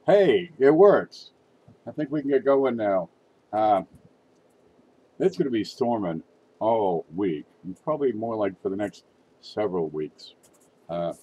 Hey, it works. I think we can get going now. Uh, it's going to be storming all week, and probably more like for the next several weeks. Uh,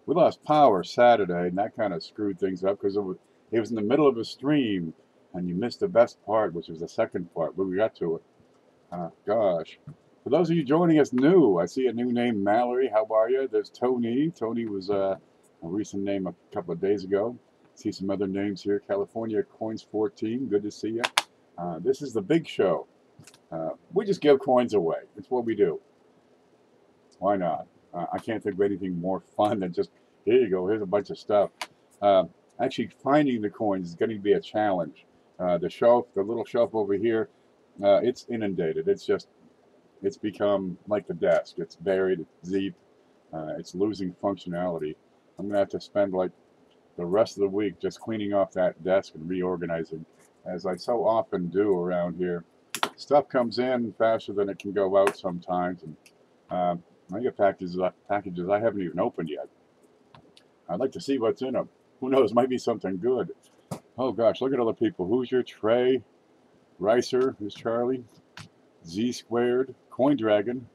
we lost power Saturday, and that kind of screwed things up because it was in the middle of a stream, and you missed the best part, which was the second part, but we got to it. Gosh. For those of you joining us new, I see a new name, Mallory. How are you? There's Tony. Tony was a recent name a couple of days ago. See some other names here. California Coins 14. Good to see you. This is the big show. We just give coins away. It's what we do. Why not? I can't think of anything more fun than just, here you go, here's a bunch of stuff. Uh, Actually, finding the coins is going to be a challenge. The shelf, the little shelf over here, it's inundated. It's become like the desk. It's buried, it's deep, it's losing functionality. I'm going to have to spend like the rest of the week just cleaning off that desk and reorganizing, as I so often do around here. Stuff comes in faster than it can go out sometimes, and I get packages I haven't even opened yet. I'd like to see what's in them. Who knows? Might be something good. Oh gosh, look at all the people. Hoosier, Trey, Ricer, who's Charlie, Z Squared, Coin Dragon,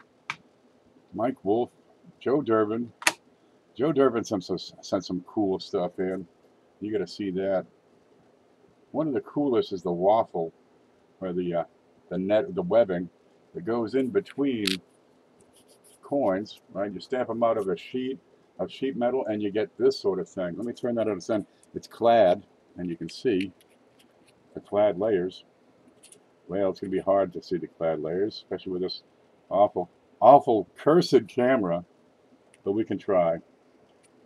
Mike Wolf, Joe Durbin. Joe Durbin sent some cool stuff in. You got to see that. One of the coolest is the waffle, or the webbing that goes in between coins. Right, you stamp them out of a sheet of sheet metal, and you get this sort of thing. Let me turn that on its end. It's clad, and you can see the clad layers. Well, it's going to be hard to see the clad layers, especially with this awful, cursed camera, but we can try.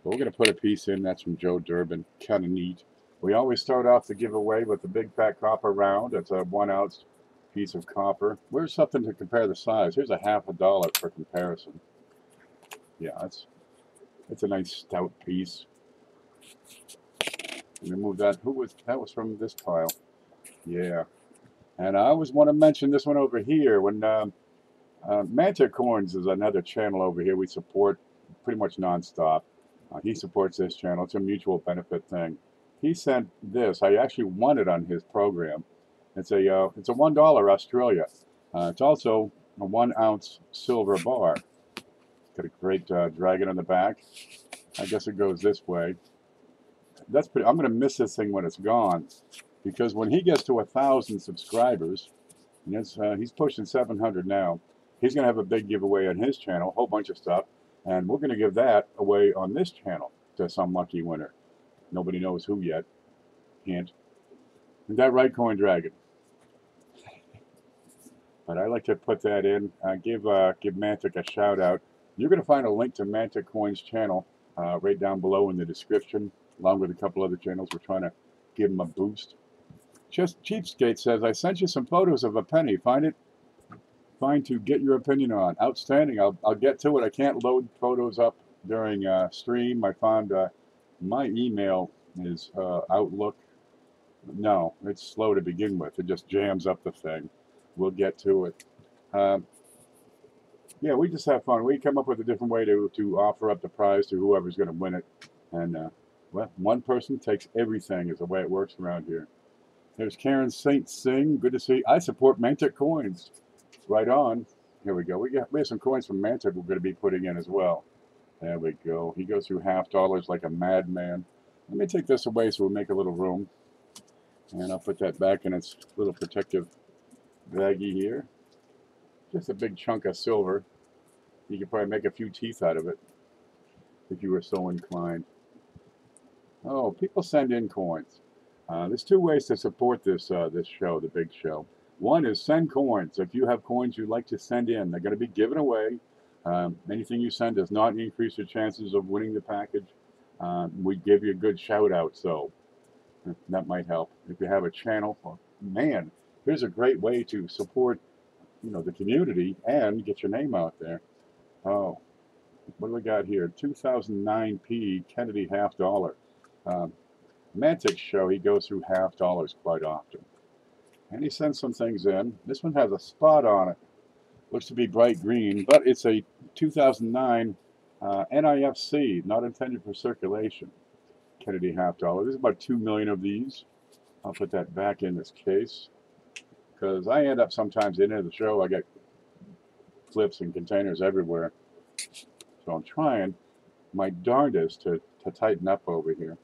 But we're going to put a piece in. That's from Joe Durbin. Kind of neat. We always start off the giveaway with the big fat copper round. It's a 1 ounce piece of copper. Where's something to compare the size? Here's a $0.50 for comparison. Yeah, it's a nice stout piece. Let me move that. That was from this pile. Yeah. And I always want to mention this one over here. When Manta Coins is another channel over here we support pretty much nonstop. He supports this channel. It's a mutual benefit thing. He sent this. I actually won it on his program. It's a $1 Australia. It's also a 1 ounce silver bar. Got a great dragon on the back. I guess it goes this way. I'm going to miss this thing when it's gone, because when he gets to 1,000 subscribers, and he's pushing 700 now, he's going to have a big giveaway on his channel, a whole bunch of stuff, and we're going to give that away on this channel to some lucky winner. Nobody knows who yet. Hint. Is that right, Coin Dragon? But I like to put that in. Give Mantic a shout out. You're going to find a link to Mantic Coin's channel right down below in the description, along with a couple other channels. We're trying to give them a boost. Just Cheapskate says, I sent you some photos of a penny. Find to get your opinion on. Outstanding. I'll get to it. I can't load photos up during stream. I found my email is Outlook. No, it's slow to begin with. It just jams up the thing. We'll get to it. Yeah, we just have fun. We come up with a different way to offer up the prize to whoever's going to win it. And, well, one person takes everything is the way it works around here. There's Karen St. Singh. Good to see. I support Mantic Coins. Right on. Here we go. We have some coins from Mantic we're going to be putting in as well. There we go. He goes through $0.50 like a madman. Let me take this away so we'll make a little room. And I'll put that back in its little protective baggie here. Just a big chunk of silver. You could probably make a few teeth out of it if you were so inclined. Oh, people send in coins. There's two ways to support this this show, the big show. One is send coins. If you have coins you'd like to send in, they're going to be given away. Anything you send does not increase your chances of winning the package. We give you a good shout out, so that might help. If you have a channel, man, here's a great way to support, the community and get your name out there. Oh, what do we got here? 2009p Kennedy $0.50. Mantic show, he goes through $0.50 quite often. And he sends some things in. This one has a spot on it. Looks to be bright green, but it's a 2009 NIFC, not intended for circulation. Kennedy half dollar. There's about 2 million of these. I'll put that back in this case because I end up sometimes at the end of the show, I get clips and containers everywhere. So I'm trying my darndest to tighten up over here.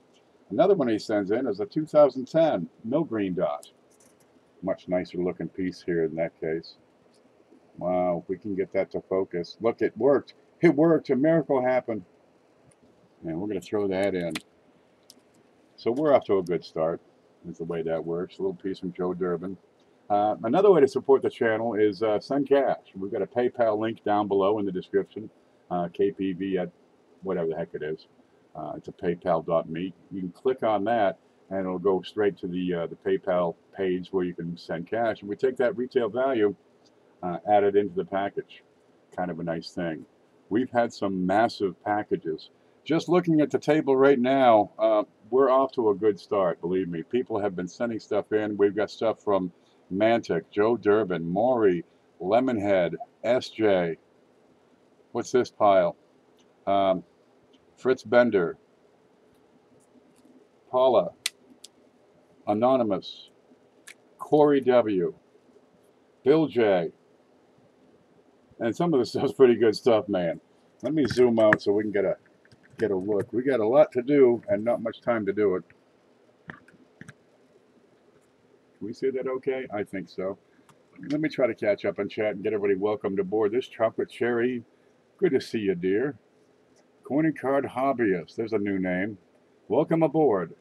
Another one he sends in is a 2010, no green dot. Much nicer looking piece here in that case. Wow, if we can get that to focus. Look, it worked. It worked. A miracle happened. And we're going to throw that in. So we're off to a good start. Is the way that works. A little piece from Joe Durbin. Another way to support the channel is send cash. We've got a PayPal link down below in the description. KPV at whatever the heck it is. It's a paypal.me. You can click on that and it'll go straight to the PayPal page where you can send cash. And we take that retail value, add it into the package. Kind of a nice thing. We've had some massive packages. Just looking at the table right now, we're off to a good start, believe me. People have been sending stuff in. We've got stuff from Mantic, Joe Durbin, Maury, Lemonhead, SJ. What's this pile? Fritz Bender, Paula, Anonymous, Corey W, Bill J. And some of the stuff's pretty good stuff, man. Let me zoom out so we can get a look. We got a lot to do and not much time to do it. Can we see that okay? I think so. Let me try to catch up and chat and get everybody welcomed aboard this Chocolate Cherry. Good to see you, dear. Coin and Card Hobbyist. There's a new name. Welcome aboard.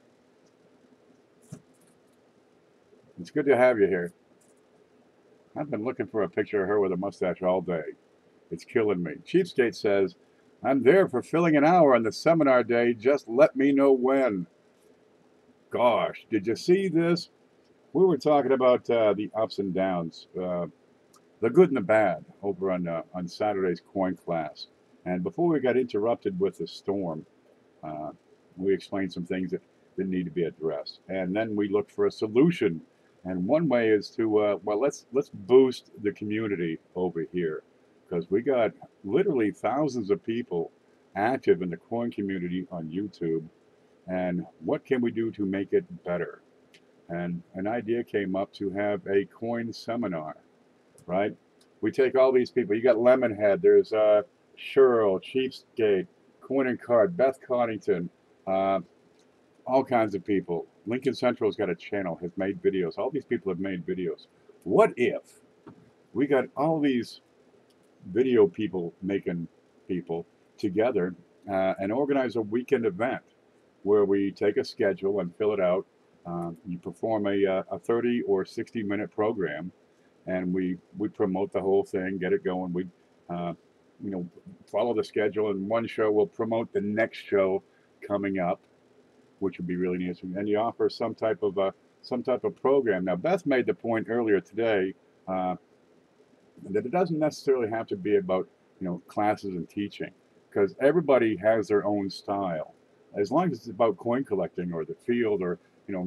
It's good to have you here. I've been looking for a picture of her with a mustache all day. It's killing me. Cheapskate says, I'm there for filling an hour on the seminar day. Just let me know when. Gosh, did you see this? We were talking about the ups and downs, the good and the bad over on Saturday's coin class. And before we got interrupted with the storm, we explained some things that need to be addressed. And then we looked for a solution. And one way is to, well, let's boost the community over here. Because we got literally thousands of people active in the coin community on YouTube. And what can we do to make it better? And an idea came up to have a coin seminar, right? We take all these people. You got Lemonhead, there's Cheryl, Cheapskate, Coin and Card, Beth Coddington, all kinds of people. Lincoln Central's got a channel, has made videos. All these people have made videos. What if we got all these video people making people together and organize a weekend event where we take a schedule and fill it out. You perform a 30 or 60-minute program, and we promote the whole thing, get it going. We follow the schedule, and one show will promote the next show coming up, which would be really nice. And you offer some type of program. Now, Beth made the point earlier today that it doesn't necessarily have to be about classes and teaching, because everybody has their own style. As long as it's about coin collecting or the field or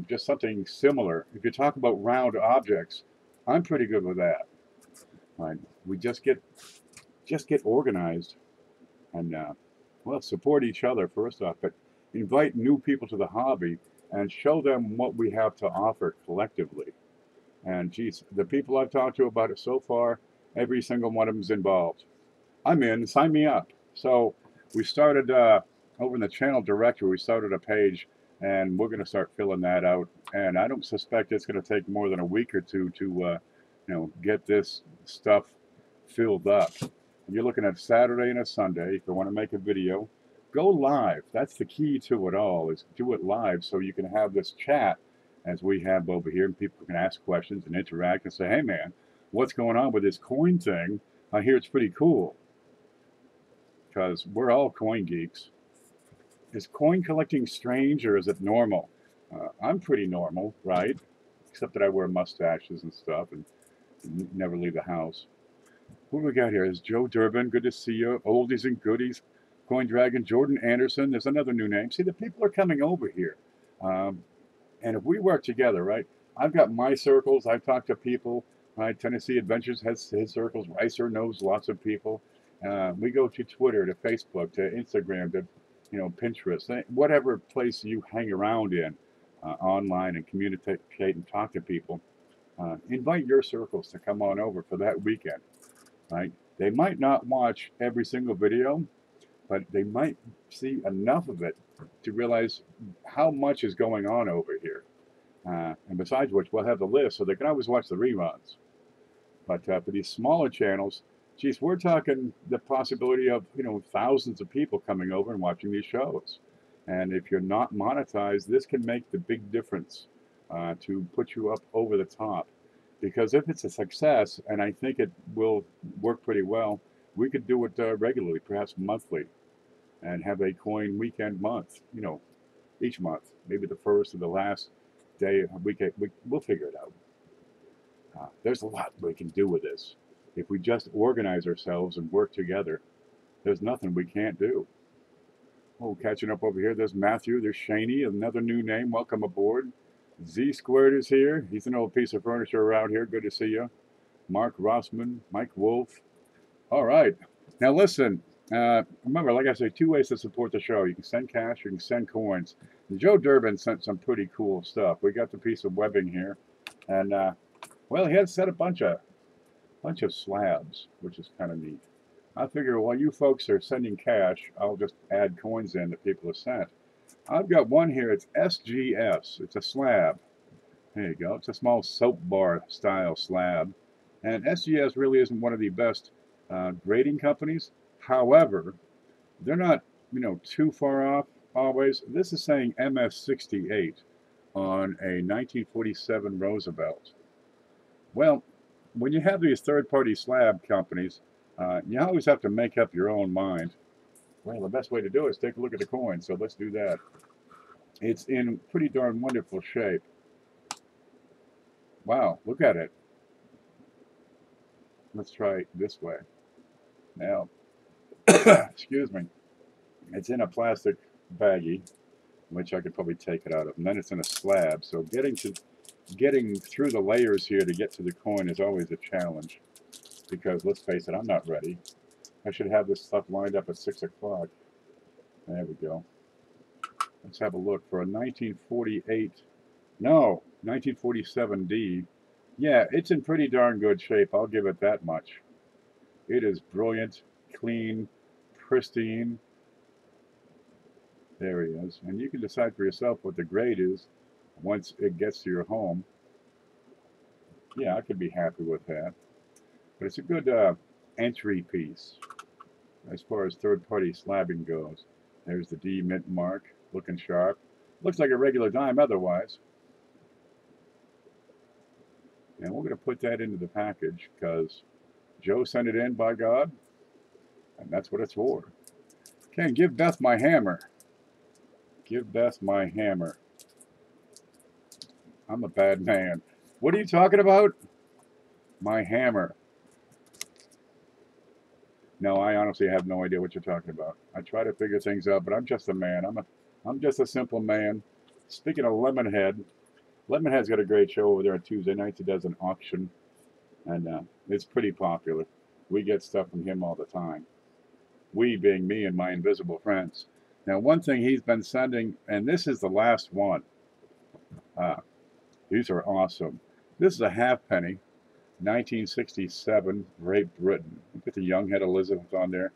just something similar. If you talk about round objects, I'm pretty good with that. Right? We just get organized and well, support each other first off, but invite new people to the hobby and show them what we have to offer collectively. And geez, the people I've talked to about it so far, every single one of them is involved. I'm in. Sign me up. So we started over in the channel directory. We started a page. And we're going to start filling that out. And I don't suspect it's going to take more than a week or two to, get this stuff filled up. And you're looking at Saturday and a Sunday. If you want to make a video, go live. That's the key to it all, is do it live so you can have this chat as we have over here. And people can ask questions and interact and say, hey, man, what's going on with this coin thing? I hear it's pretty cool. Because we're all coin geeks. Is coin collecting strange or is it normal? I'm pretty normal, right? Except that I wear mustaches and stuff and never leave the house. What do we got here? Is Joe Durbin? Good to see you. Oldies and goodies. Coin Dragon, Jordan Anderson. There's another new name. See, the people are coming over here. And if we work together, right? I've got my circles. I've talked to people. Right? Tennessee Adventures has his circles. Ricer knows lots of people. We go to Twitter, to Facebook, to Instagram, to you know, Pinterest, whatever place you hang around in online and communicate and talk to people. Invite your circles to come on over for that weekend, right? They might not watch every single video, but they might see enough of it to realize how much is going on over here. And besides which, we'll have the list so they can always watch the reruns. But for these smaller channels, geez, we're talking the possibility of, you know, thousands of people coming over and watching these shows. And if you're not monetized, this can make the big difference to put you up over the top. Because if it's a success, and I think it will work pretty well, we could do it regularly, perhaps monthly, and have a coin weekend month, you know, each month, maybe the first or the last day of the weekend. We'll figure it out. There's a lot we can do with this. If we just organize ourselves and work together, there's nothing we can't do. Oh, catching up over here, there's Matthew, there's Shaney, another new name. Welcome aboard. Z Squared is here. He's an old piece of furniture around here. Good to see you. Mark Rossman, Mike Wolf. All right. Now listen, remember, like I say, two ways to support the show. You can send cash, you can send coins. And Joe Durbin sent some pretty cool stuff. We got the piece of webbing here. And, well, he had set a bunch of slabs, which is kind of neat. I figure while you folks are sending cash, I'll just add coins in that people have sent. I've got one here. It's SGS. It's a slab. There you go. It's a small soap bar style slab. And SGS really isn't one of the best grading companies. However, they're not, you know, too far off always. This is saying MS68 on a 1947 Roosevelt. Well, when you have these third-party slab companies, you always have to make up your own mind. Well, the best way to do it is take a look at the coin, so let's do that. It's in pretty darn wonderful shape. Wow, look at it. Let's try it this way. Now, excuse me, it's in a plastic baggie, which I could probably take it out of, and then it's in a slab, so getting through the layers here to get to the coin is always a challenge, because let's face it, I'm not ready. I should have this stuff lined up at 6 o'clock. There we go. Let's have a look for a 1948, no, 1947D. Yeah, it's in pretty darn good shape, I'll give it that much. It is brilliant, clean, pristine. There he is. And you can decide for yourself what the grade is once it gets to your home. Yeah, I could be happy with that. But it's a good entry piece as far as third-party slabbing goes. There's the D mint mark, looking sharp. Looks like a regular dime otherwise. And we're going to put that into the package because Joe sent it in, by God, and that's what it's for. Okay, give Beth my hammer. Give Beth my hammer. I'm a bad man. What are you talking about? My hammer. No, I honestly have no idea what you're talking about. I try to figure things out, but I'm just a man. I'm just a simple man. Speaking of Lemonhead, Lemonhead's got a great show over there on Tuesday nights. He does an auction, and it's pretty popular. We get stuff from him all the time. We being me and my invisible friends. Now, one thing he's been sending, and this is the last one. These are awesome. This is a halfpenny, 1967, Great Britain. Look at the young head Elizabeth on there.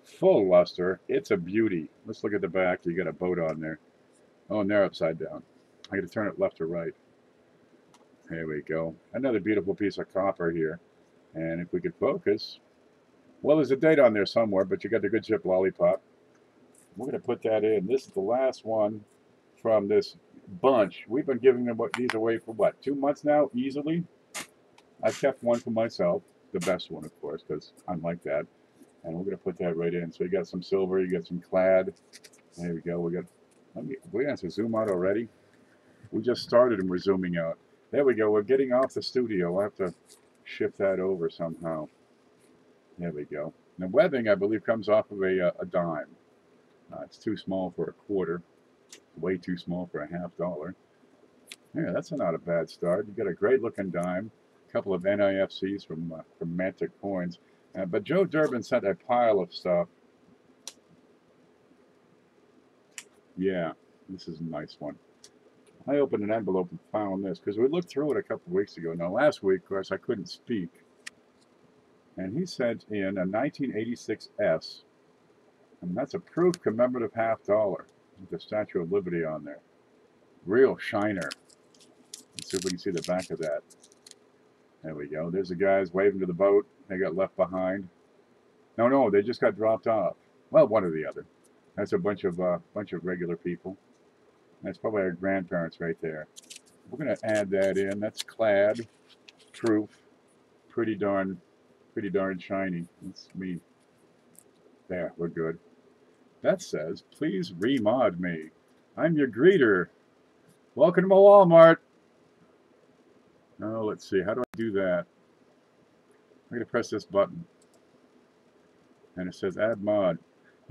Full luster. It's a beauty. Let's look at the back. You got a boat on there. Oh, and they're upside down. I got to turn it left or right. There we go. Another beautiful piece of copper here. And if we could focus, well, there's a date on there somewhere, but you got the good chip lollipop. We're going to put that in. This is the last one from this bunch. We've been giving them these away for what, 2 months now, easily. I kept one for myself, the best one, of course, because I'm like that. And we're going to put that right in. So you got some silver, you got some clad. There we go. We have to zoom out already. We just started and we're zooming out. There we go. We're getting off the studio. We'll have to shift that over somehow. There we go. The webbing, I believe, comes off of a dime. It's too small for a quarter. Way too small for a $50. Yeah, that's not a bad start. You got a great looking dime. A couple of NIFCs from Mantic Coins. But Joe Durbin sent a pile of stuff. Yeah, this is a nice one. I opened an envelope and found this because we looked through it a couple of weeks ago. Now, last week, of course, I couldn't speak. And he sent in a 1986 S, and that's a proof commemorative $50 with the Statue of Liberty on there. Real shiner. Let's see if we can see the back of that. There we go. There's the guys waving to the boat. They got left behind. No, they just got dropped off. Well, one or the other. That's a bunch of regular people. That's probably our grandparents right there. We're going to add that in. That's clad, proof, pretty darn shiny. That's me. There, we're good. That says, please remod me. I'm your greeter. Welcome to my Walmart. Oh, let's see. How do I do that? I'm going to press this button. And it says add mod.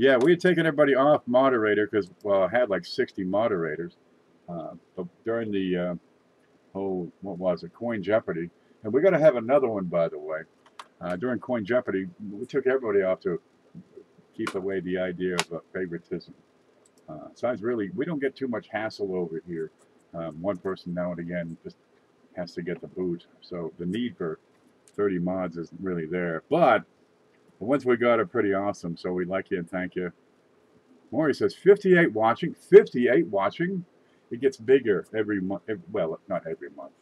Yeah, we had taken everybody off moderator because, well, I had like 60 moderators. But during the, what was it? Coin Jeopardy. And we got to have another one, by the way. During Coin Jeopardy, we took everybody off to keep away the idea of favoritism. Besides, really, we don't get too much hassle over here. One person now and again just has to get the boot. So the need for 30 mods isn't really there. But the ones we got are pretty awesome. So we like you and thank you. Maury says 58 watching. 58 watching? It gets bigger every month. Well, not every month.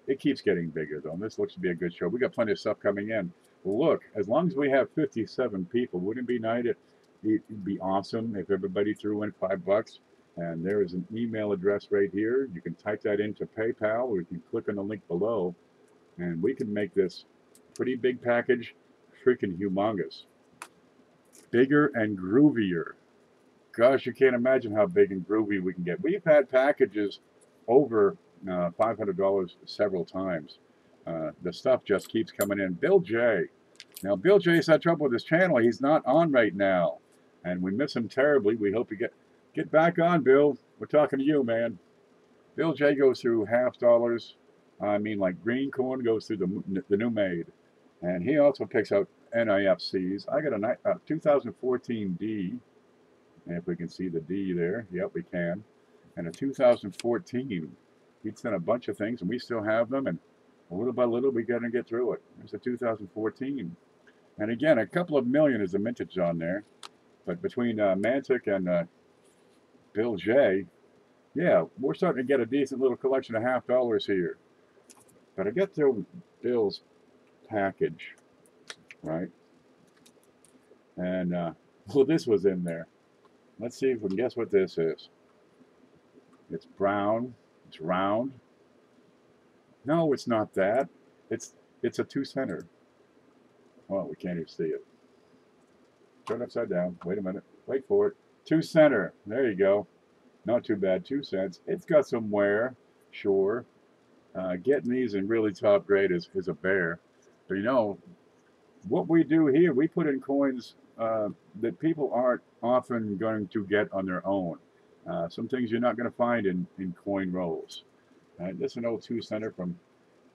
It keeps getting bigger, though. This looks to be a good show. We got plenty of stuff coming in. Look, as long as we have 57 people, wouldn't it be nice? It'd be awesome if everybody threw in $5. And there is an email address right here. You can type that into PayPal, or you can click on the link below, and we can make this pretty big package freaking humongous. Bigger and groovier. Gosh, you can't imagine how big and groovy we can get. We've had packages over $500 several times. The stuff just keeps coming in. Bill J. Now, Bill J's had trouble with his channel. He's not on right now, and we miss him terribly. We hope you get back on, Bill. We're talking to you, man. Bill J goes through $50. I mean, like green corn goes through the new made, and he also picks out NIFCs. I got a 2014 D, and if we can see the D there, yep, we can, and a 2014. He'd sent a bunch of things, and we still have them, and little by little, we got to get through it. There's a 2014. And again, a couple of million is the mintage on there. But between Mantic and Bill J, yeah, we're starting to get a decent little collection of $50 here. But I get through Bill's package, right? And, well, this was in there. Let's see if we can guess what this is. It's brown. It's round. No, it's not that. It's a 2-center. Well, we can't even see it. Turn it upside down. Wait a minute. Wait for it. 2-center. There you go. Not too bad. 2 cents. It's got some wear, sure. Getting these in really top grade is a bear. But you know, what we do here, we put in coins that people aren't often going to get on their own. Some things you're not going to find in coin rolls. This is an old 2-center from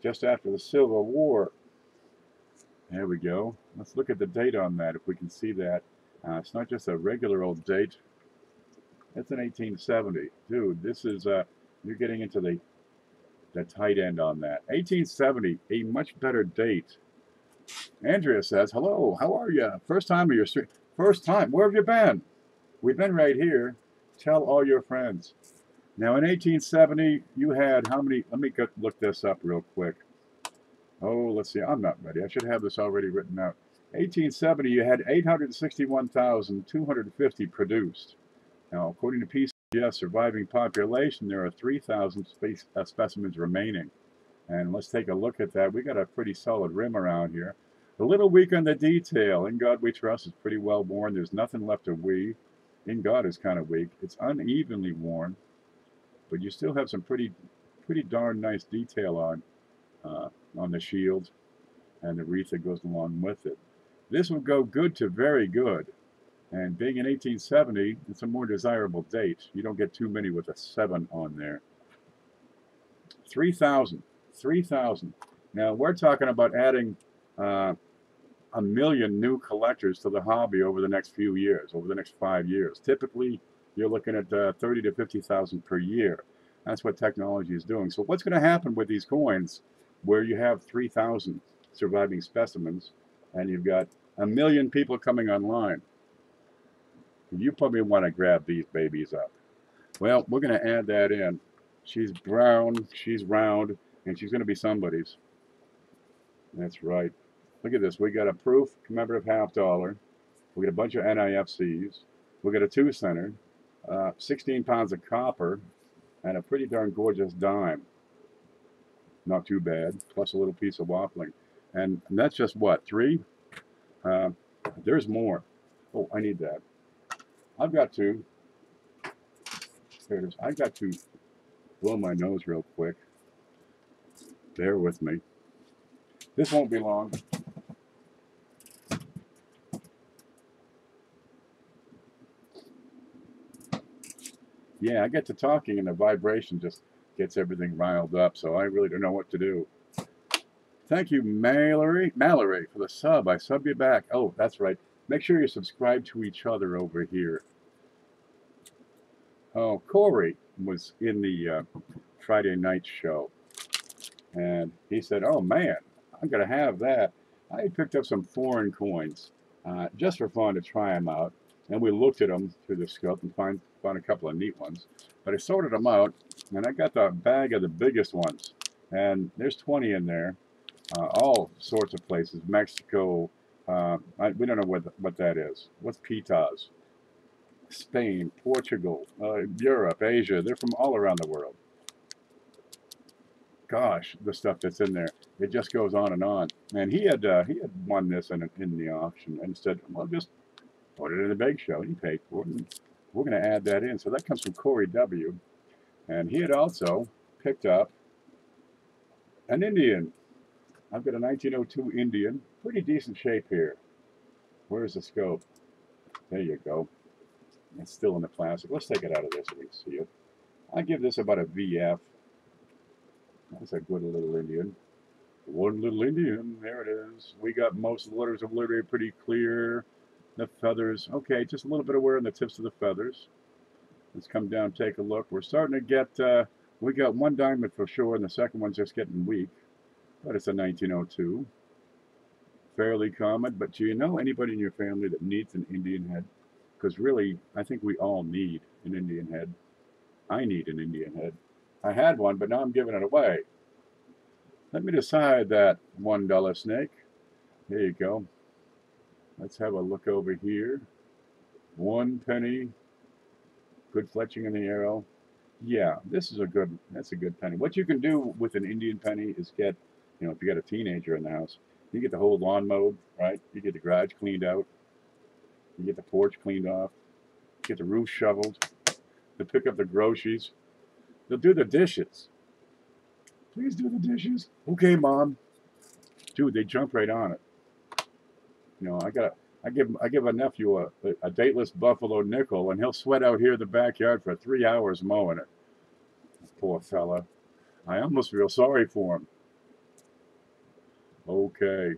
just after the Civil War. There we go. Let's look at the date on that, if we can see that. It's not just a regular old date. It's an 1870. Dude, this is, you're getting into the tight end on that. 1870, a much better date. Andrea says, hello, how are you? First time of your stream? First time. Where have you been? We've been right here. Tell all your friends. Now, in 1870, you had how many? Let me look this up real quick. Oh, let's see. I'm not ready. I should have this already written out. 1870, you had 861,250 produced. Now, according to PCS surviving population, there are 3,000 specimens remaining. And let's take a look at that. We got a pretty solid rim around here. A little weak on the detail. In God We Trust is pretty well worn. There's nothing left to weave. In God is kind of weak. It's unevenly worn. But you still have some pretty darn nice detail on the shield and the wreath that goes along with it. This would go good to very good. And being in 1870, it's a more desirable date. You don't get too many with a 7 on there. 3,000. 3,000. Now, we're talking about adding 1 million new collectors to the hobby over the next few years, over the next 5 years. Typically, you're looking at 30 to 50,000 per year. That's what technology is doing. So what's going to happen with these coins where you have 3,000 surviving specimens and you've got 1 million people coming online? You probably want to grab these babies up. Well, we're going to add that in. She's brown, she's round, and she's going to be somebody's. That's right. Look at this. We got a proof commemorative $50. We got a bunch of NIFCs. We got a 2-center, 16 pounds of copper, and a pretty darn gorgeous dime. Not too bad. Plus a little piece of waffling. And that's just what, 3? There's more. Oh, I need that. I've got to. There it is. I've got to blow my nose real quick. Bear with me. This won't be long. Yeah, I get to talking and the vibration just gets everything riled up, so I really don't know what to do. Thank you, Mallory, for the sub. I sub you back. Oh, that's right. Make sure you subscribe to each other over here. Oh, Corey was in the Friday night show, and he said, oh, man, I'm going to have that. I had picked up some foreign coins just for fun to try them out, and we looked at them through the scope and found a couple of neat ones. But I sorted them out, and I got the bag of the biggest ones, and there's 20 in there, all sorts of places. Mexico, we don't know what that is. What's pitas? Spain, Portugal, Europe, Asia. They're from all around the world. Gosh, the stuff that's in there, it just goes on and on. And he had won this in the auction and said, well, just put it in the BIG Show. He paid for it, and we're going to add that in. So that comes from Corey W. And he had also picked up an Indian. I've got a 1902 Indian, pretty decent shape here. Where's the scope? There you go. It's still in the plastic. Let's take it out of this so we can see it. I give this about a VF. That's a good little Indian. One little Indian, there it is. We got most of the letters of liberty pretty clear. The feathers, okay, just a little bit of wear on the tips of the feathers. Let's come down, take a look. We're starting to get, we got one diamond for sure, and the second one's just getting weak. But it's a 1902. Fairly common, but do you know anybody in your family that needs an Indian head? Because really, I think we all need an Indian head. I need an Indian head. I had one, but now I'm giving it away. Let me decide that $1 snake. There you go. Let's have a look over here. 1 penny. Good fletching in the arrow. Yeah, that's a good penny. What you can do with an Indian penny is get, if you got a teenager in the house, you get the whole lawn mowed, right? You get the garage cleaned out. You get the porch cleaned off. You get the roof shoveled. They pick up the groceries. They'll do the dishes. Please do the dishes. Okay, Mom. Dude, they jump right on it. I give a nephew a dateless buffalo nickel, and he'll sweat out here in the backyard for 3 hours mowing it. Poor fella. I almost feel sorry for him. Okay.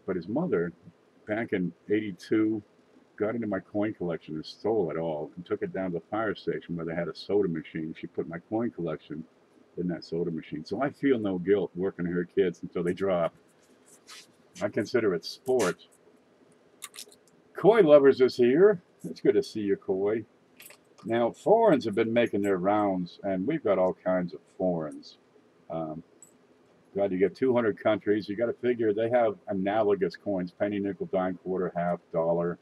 But his mother, back in '82, got into my coin collection and stole it all and took it down to the fire station where they had a soda machine. She put my coin collection in that soda machine. So I feel no guilt working her kids until they drop. I consider it sport. Koi Lovers is here. It's good to see you, Koi. Now, foreigns have been making their rounds, and we've got all kinds of foreigns. God, you get 200 countries. You got to figure they have analogous coins: penny, nickel, dime, quarter, half, dollar.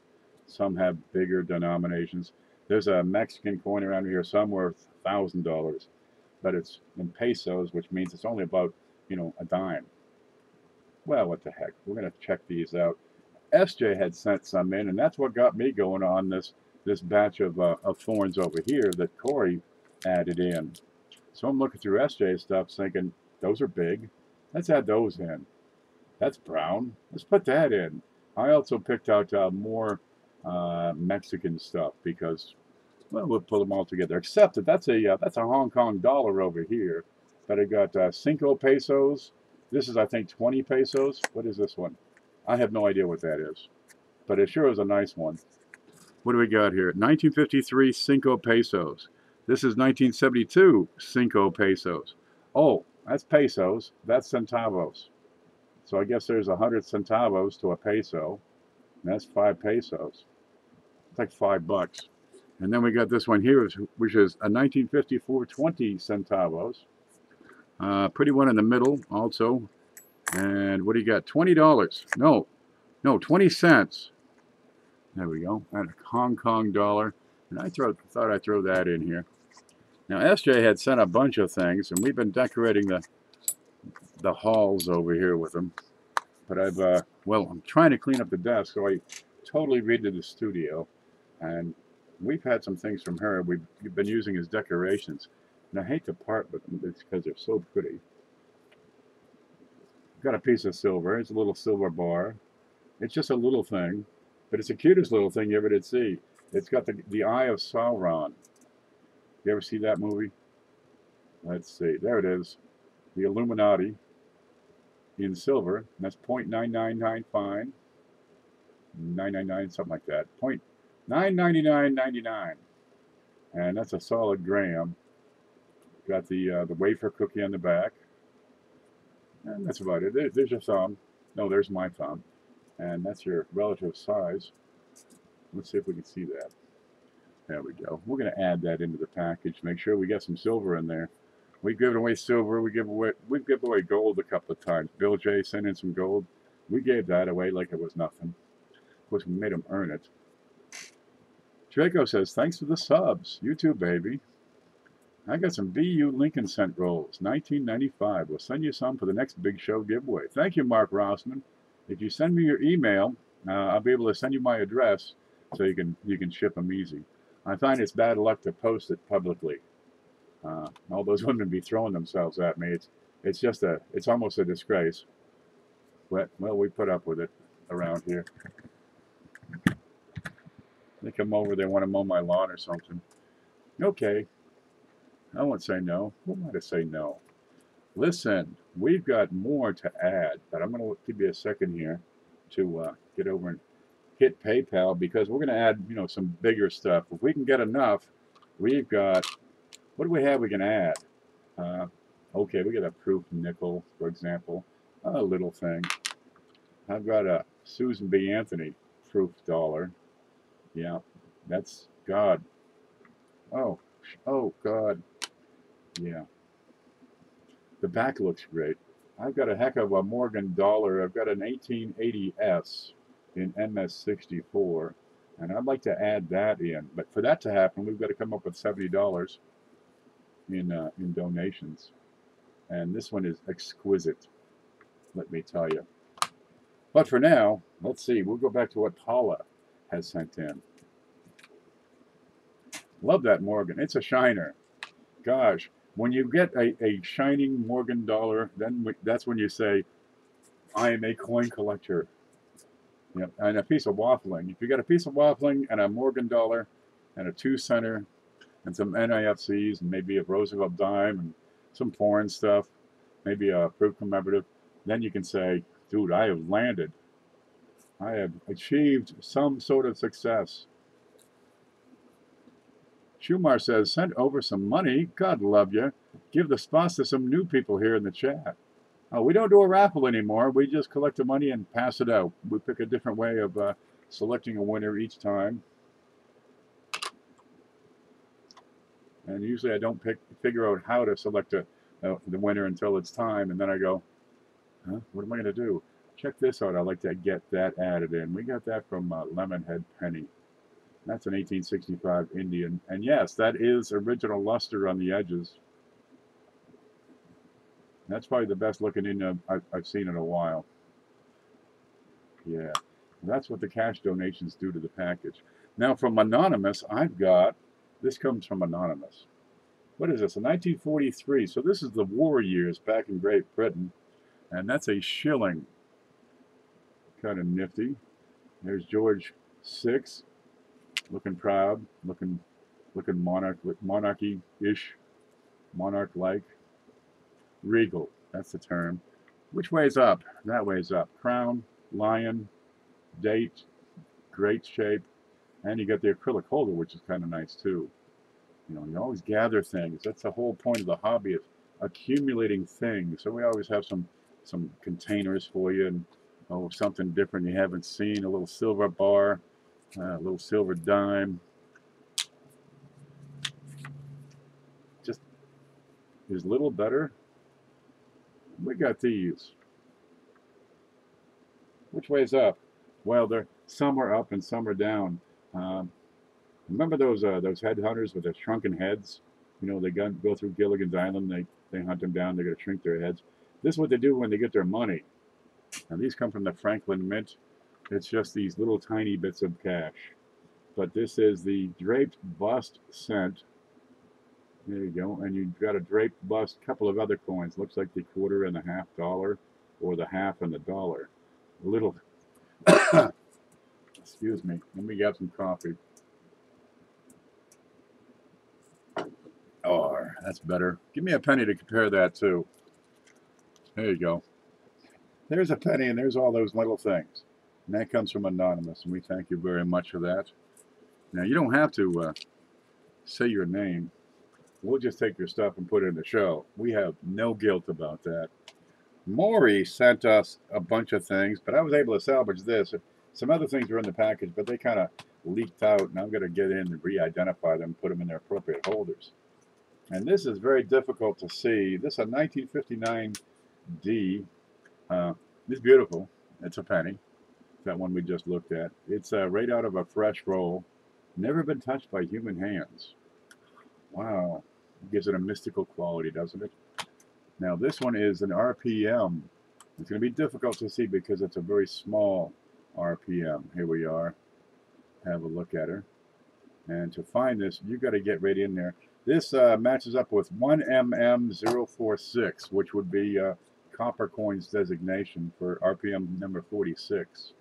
Some have bigger denominations. There's a Mexican coin around here somewhere, $1,000, but it's in pesos, which means it's only about, a dime. Well, what the heck? We're going to check these out. SJ had sent some in, and that's what got me going on this batch of foreigns over here that Corey added in. So I'm looking through SJ's stuff thinking, those are big. Let's add those in. That's brown. Let's put that in. I also picked out more Mexican stuff because, well, we'll pull them all together. Except that that's a Hong Kong dollar over here. But I got 5 pesos. This is, I think, 20 pesos. What is this one? I have no idea what that is. But it sure is a nice one. What do we got here? 1953 Cinco pesos. This is 1972 Cinco pesos. Oh, that's pesos. That's centavos. So I guess there's 100 centavos to a peso. And that's 5 pesos. It's like $5. And then we got this one here, which is a 1954 20 centavos. Pretty one in the middle also. And what do you got? $20. No, 20 cents. There we go. And a Hong Kong dollar. And I thought I'd throw that in here. Now, SJ had sent a bunch of things, and we've been decorating the halls over here with them. But I'm trying to clean up the desk, so I totally redid the studio. And we've had some things from her we've been using as decorations. And I hate to part with them because they're so pretty. Got a piece of silver. It's a little silver bar. It's just a little thing, but it's the cutest little thing you ever did see. It's got the Eye of Sauron. You ever see that movie? Let's see. There it is. The Illuminati in silver. That's 0.9995. 999, something like that. 0.99999. And that's a solid gram. Got the wafer cookie on the back. And that's about it. There's your thumb. No, there's my thumb. And that's your relative size. Let's see if we can see that. There we go. We're going to add that into the package. Make sure we get some silver in there. We've given away silver. We've given away gold a couple of times. Bill J sent in some gold. We gave that away like it was nothing. Of course, we made him earn it. Draco says, thanks for the subs. You too, baby. I got some BU Lincoln cent rolls, 1995. We'll send you some for the next Big Show giveaway. Thank you, Mark Rossman. If you send me your email, I'll be able to send you my address so you can ship them easy. I find it's bad luck to post it publicly. All those women be throwing themselves at me. It's almost a disgrace. But well, we put up with it around here. They come over, they want to mow my lawn or something. Okay. I won't say no. Who am I to say no? Listen, we've got more to add, but I'm going to give you a second here to get over and hit PayPal because we're going to add, some bigger stuff. If we can get enough, we've got, what do we have we can add? Okay, we got a proof nickel, for example, a little thing. I've got a Susan B. Anthony proof dollar. Yeah, that's God. Oh, God. Yeah. The back looks great. I've got a heck of a Morgan dollar. I've got an 1880S in MS64, and I'd like to add that in. But for that to happen, we've got to come up with $70 in donations. And this one is exquisite, let me tell you. But for now, let's see. We'll go back to what Paula has sent in. Love that Morgan. It's a shiner. Gosh, when you get a shining Morgan dollar, then that's when you say, I am a coin collector. Yep, and a piece of waffling. If you got a piece of waffling and a Morgan dollar and a 2-center and some NIFCs and maybe a Roosevelt dime and some foreign stuff, maybe a proof commemorative, then you can say, dude, I have landed. I have achieved some sort of success. Shumar says, send over some money. God love you. Give the spots to some new people here in the chat. Oh, we don't do a raffle anymore. We just collect the money and pass it out. We pick a different way of selecting a winner each time. And usually I don't figure out how to select the winner until it's time. And then I go, huh, what am I going to do? Check this out. I'd like to get that added in. We got that from Lemonhead Penny. That's an 1865 Indian. And yes, that is original luster on the edges. That's probably the best looking Indian I've seen in a while. Yeah, that's what the cash donations do to the package. Now from Anonymous, I've got, this comes from Anonymous. What is this, a 1943? So this is the war years back in Great Britain. And that's a shilling. Kind of nifty. There's George VI. Looking proud, looking monarchy-ish, monarch-like. Regal, that's the term. Which way's up? That way's up. Crown, lion, date, great shape. And you got the acrylic holder, which is kind of nice too. You know, you always gather things. That's the whole point of the hobby, is accumulating things. So we always have some containers for you, and oh, something different you haven't seen. A little silver bar, a little silver dime. Just is a little better. We got these. Which way is up? Well, they're some are up and some are down. Remember those headhunters with their shrunken heads? You know, they go through Gilligan's Island. They hunt them down. They're gonna shrink their heads. This is what they do when they get their money. Now these come from the Franklin Mint. It's just these little tiny bits of cash. But this is the draped bust cent. There you go. And you've got a draped bust, couple of other coins. Looks like the quarter and the $half, or the half and the dollar. A little, excuse me. Let me get some coffee. Oh, that's better. Give me a penny to compare that to. There you go. There's a penny, and there's all those little things. And that comes from Anonymous, and we thank you very much for that. Now, you don't have to say your name. We'll just take your stuff and put it in the show. We have no guilt about that. Maury sent us a bunch of things, but I was able to salvage this. Some other things were in the package, but they kind of leaked out, and I'm going to get in and re-identify them, put them in their appropriate holders. And this is very difficult to see. This is a 1959 D. It's beautiful. It's a penny. That one we just looked at. It's right out of a fresh roll. Never been touched by human hands. Wow. It gives it a mystical quality, doesn't it? Now this one is an RPM. It's going to be difficult to see because it's a very small RPM. Here we are. Have a look at her. And to find this, you got to get right in there. This matches up with 1MM046, which would be Copper Coin's designation for RPM number 46.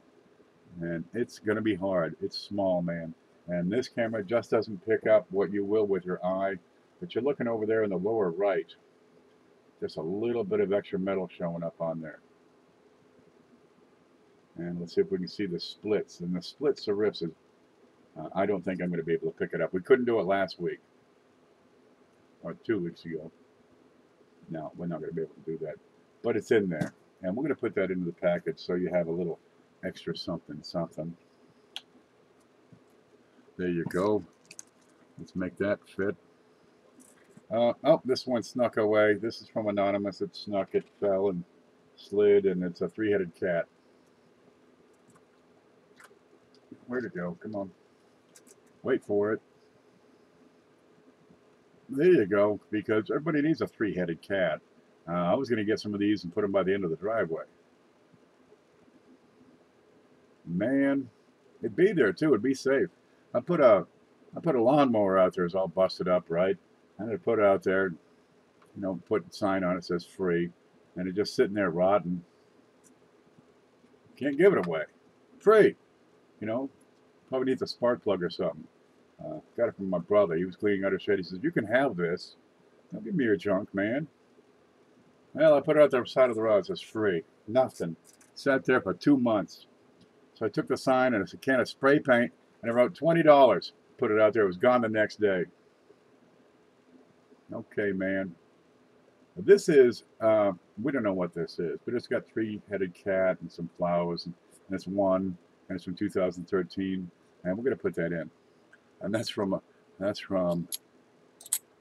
And it's going to be hard. It's small, man. And this camera just doesn't pick up what you will with your eye. But you're looking over there in the lower right. Just a little bit of extra metal showing up on there. And let's see if we can see the splits. And the split serifs is, I don't think I'm going to be able to pick it up. We couldn't do it last week. Or 2 weeks ago. No, we're not going to be able to do that. But it's in there. And we're going to put that into the package so you have a little extra something. There you go. Let's make that fit. Oh, this one snuck away. This is from Anonymous. It snuck, it fell and slid, and it's a three-headed cat. Where'd it go? Come on. Wait for it. There you go, because everybody needs a three-headed cat. I was going to get some of these and put them by the end of the driveway. Man, it'd be there too. It'd be safe. I put a lawnmower out there. It's all busted up, right? I'm going to put it out there, you know, put a sign on it that says free, and it's just sitting there rotting. Can't give it away. Free. You know, probably needs a spark plug or something. Got it from my brother. He was cleaning out his shed. He says, "You can have this. Don't give me your junk, man." Well, I put it out the side of the road. It says free. Nothing. Sat there for 2 months. So I took the sign and a can of spray paint, and I wrote $20. Put it out there. It was gone the next day. Okay, man. This is, we don't know what this is, but it's got three-headed cat and some flowers, and it's one, and it's from 2013, and we're going to put that in. And that's from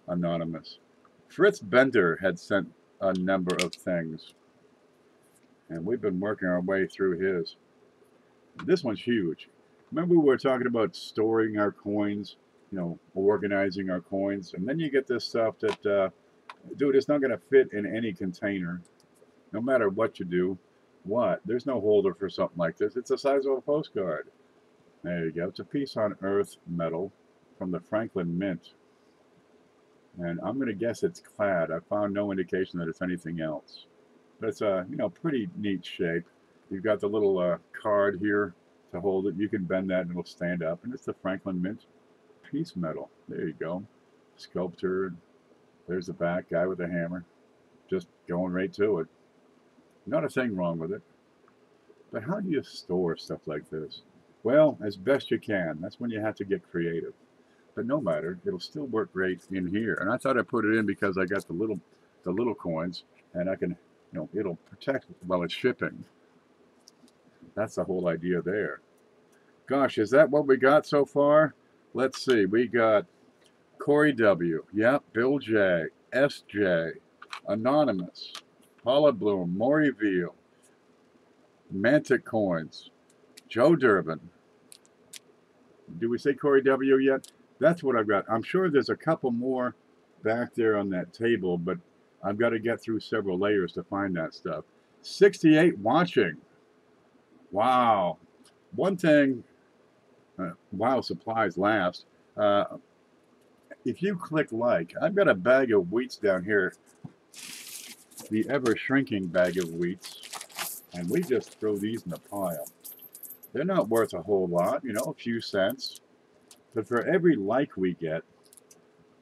Anonymous. Fritz Bender had sent a number of things, and we've been working our way through his. This one's huge. Remember we were talking about storing our coins, you know, organizing our coins, and then you get this stuff that, dude, it's not going to fit in any container, no matter what you do. What? There's no holder for something like this. It's the size of a postcard. There you go. It's a piece on earth metal from the Franklin Mint. And I'm going to guess it's clad. I found no indication that it's anything else. But it's a, you know, pretty neat shape. You've got the little card here to hold it. You can bend that and it'll stand up. And it's the Franklin Mint piece metal. There you go. Sculptor. There's the back guy with the hammer. Just going right to it. Not a thing wrong with it. But how do you store stuff like this? Well, as best you can. That's when you have to get creative. But no matter, it'll still work great in here. And I thought I put it in because I got the little coins, and I can, it'll protect while it's shipping. That's the whole idea there. Gosh, is that what we got so far? Let's see. We got Corey W. Yep, Bill J. SJ. Anonymous. Paula Bloom. Maury Veal. Mantic Coins. Joe Durbin. Do we say Corey W. yet? That's what I've got. I'm sure there's a couple more back there on that table, but I've got to get through several layers to find that stuff. 68 watching. Wow. One thing, while supplies last, if you click like, I've got a bag of wheats down here, the ever-shrinking bag of wheats, and we just throw these in the pile. They're not worth a whole lot, a few cents. But for every like we get,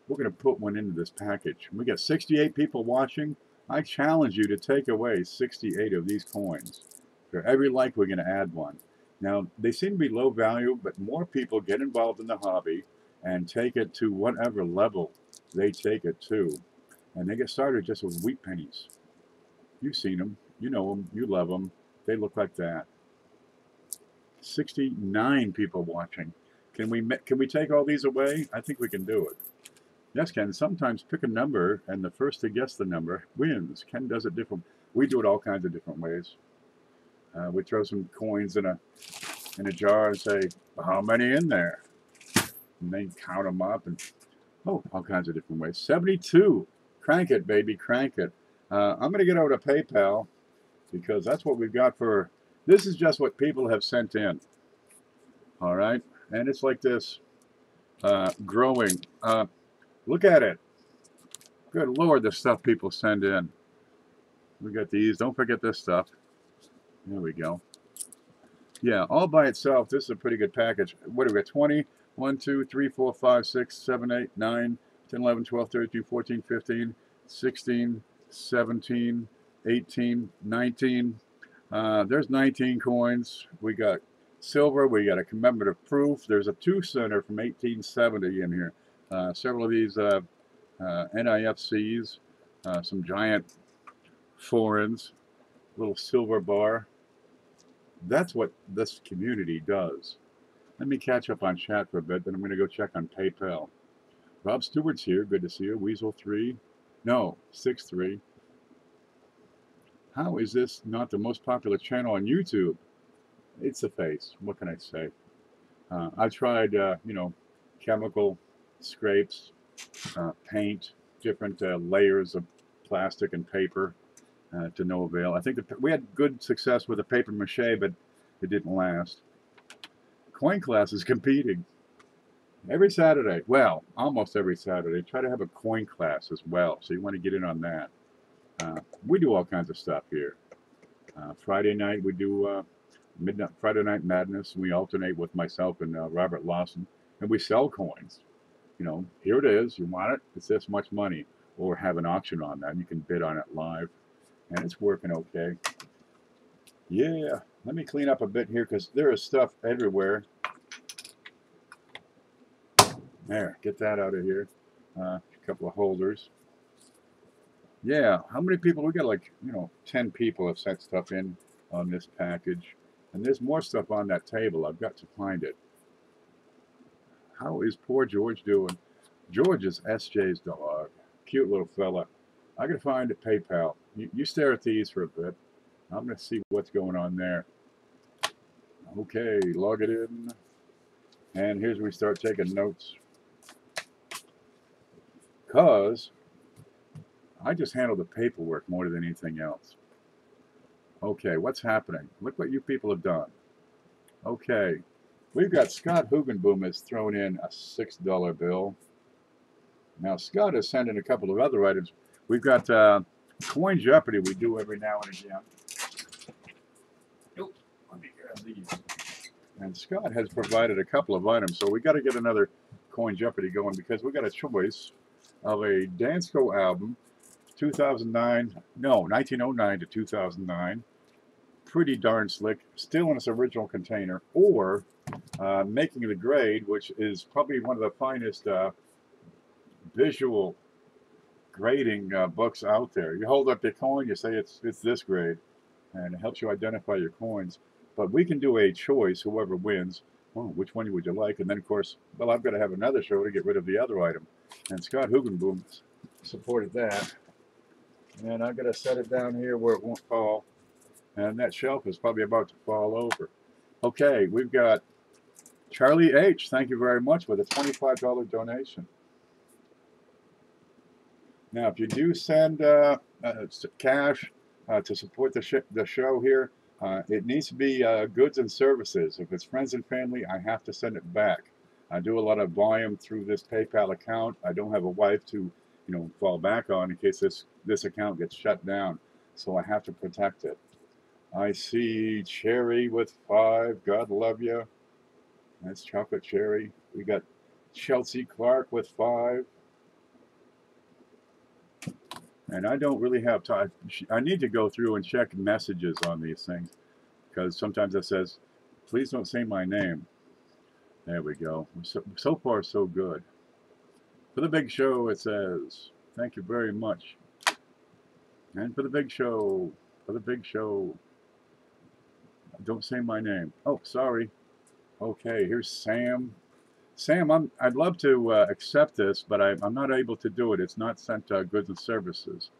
we're going to put one into this package. We got 68 people watching. I challenge you to take away 68 of these coins. For every like, we're going to add one. Now, they seem to be low value, but more people get involved in the hobby and take it to whatever level they take it to. And they get started just with wheat pennies. You've seen them. You know them. You love them. They look like that. 69 people watching. Can we take all these away? I think we can do it. Yes, Ken. Sometimes pick a number, and the first to guess the number wins. Ken does it different. We do it all kinds of different ways. We throw some coins in a jar and say, how many in there? And then count them up, and all kinds of different ways. 72. Crank it, baby, crank it. I'm going to get over to PayPal because that's what we've got for. This is just what people have sent in. All right. And it's like this, growing. Look at it. Good Lord, the stuff people send in. We got these. Don't forget this stuff. There we go. Yeah, all by itself, this is a pretty good package. What do we got? 20, 1, 2, 3, 4, 5, 6, 7, 8, 9, 10, 11, 12, 13, 14, 15, 16, 17, 18, 19. There's 19 coins. We got silver. We got a commemorative proof. There's a 2-center from 1870 in here. Several of these NIFCs, some giant foreigns, little silver bar. That's what this community does. Let me catch up on chat for a bit, then I'm going to go check on PayPal. Rob Stewart's here. Good to see you. Weasel3. No, 6-3. How is this not the most popular channel on YouTube? It's the face. What can I say? I tried, chemical scrapes, paint, different layers of plastic and paper to no avail. I think we had good success with the paper mache, but it didn't last. Coin class is competing every Saturday. Well, almost every Saturday. Try to have a coin class as well, so you want to get in on that. We do all kinds of stuff here. Friday night we do midnight Friday Night Madness. We alternate with myself and Robert Lawson, and we sell coins. Here it is. You want it? It's this much money. Or have an auction on that. You can bid on it live, and it's working okay. Yeah. Let me clean up a bit here because there is stuff everywhere. There, get that out of here. A couple of holders. Yeah, how many people? We got like, 10 people have sent stuff in on this package. And there's more stuff on that table. I've got to find it. How is poor George doing? George is SJ's dog. Cute little fella. I gotta find a PayPal. You stare at these for a bit. I'm gonna see what's going on there. Okay, log it in. And here's where we start taking notes. Because I just handle the paperwork more than anything else. Okay, what's happening? Look what you people have done. Okay, we've got Scott Hugenboom has thrown in a $6 bill. Now, Scott has sent in a couple of other items. We've got Coin Jeopardy we do every now and again. Nope, let me grab these. And Scott has provided a couple of items, so we got to get another Coin Jeopardy going because we got a choice of a Dansko album, 1909 to 2009. Pretty darn slick, still in its original container, or Making the Grade, which is probably one of the finest visual grading books out there. You hold up the coin, you say it's this grade, and it helps you identify your coins. But we can do a choice, whoever wins, oh, which one would you like? And then, of course, well, I've got to have another show to get rid of the other item. And Scott Hugenboom supported that. And I've got to set it down here where it won't fall. And that shelf is probably about to fall over. Okay, we've got Charlie H. Thank you very much with a $25 donation. Now, if you do send cash to support the show here, it needs to be goods and services. If it's friends and family, I have to send it back. I do a lot of volume through this PayPal account. I don't have a wife to, fall back on in case this account gets shut down. So I have to protect it. I see Cherry with 5. God love you. That's Chocolate Cherry. We got Chelsea Clark with 5. And I don't really have time. I need to go through and check messages on these things because sometimes it says, please don't say my name. There we go. So far, so good. For the big show, it says, thank you very much. And for the big show, don't say my name. Oh, sorry. Okay, here's Sam. Sam, I'd love to accept this, but I'm not able to do it. It's not sent goods and services.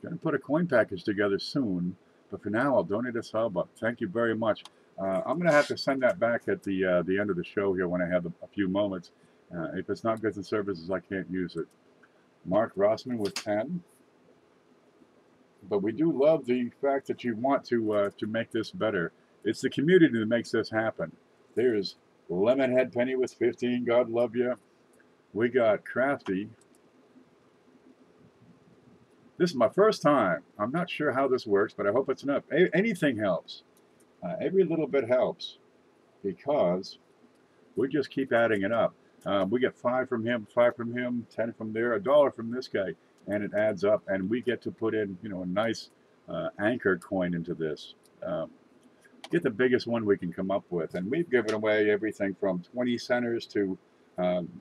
Going to put a coin package together soon, but for now, I'll donate a $1. Thank you very much. I'm going to have to send that back at the end of the show here when I have a few moments. If it's not goods and services, I can't use it. Mark Rossman with 10. But we do love the fact that you want to make this better. It's the community that makes this happen. There's Lemonhead Penny with 15. God love you. We got Crafty. This is my first time. I'm not sure how this works, but I hope it's enough. Anything helps. Every little bit helps because we just keep adding it up. We get 5 from him, 5 from him, 10 from there, $1 from this guy, and it adds up. And we get to put in, a nice anchor coin into this. Get the biggest one we can come up with, and we've given away everything from 20 centers to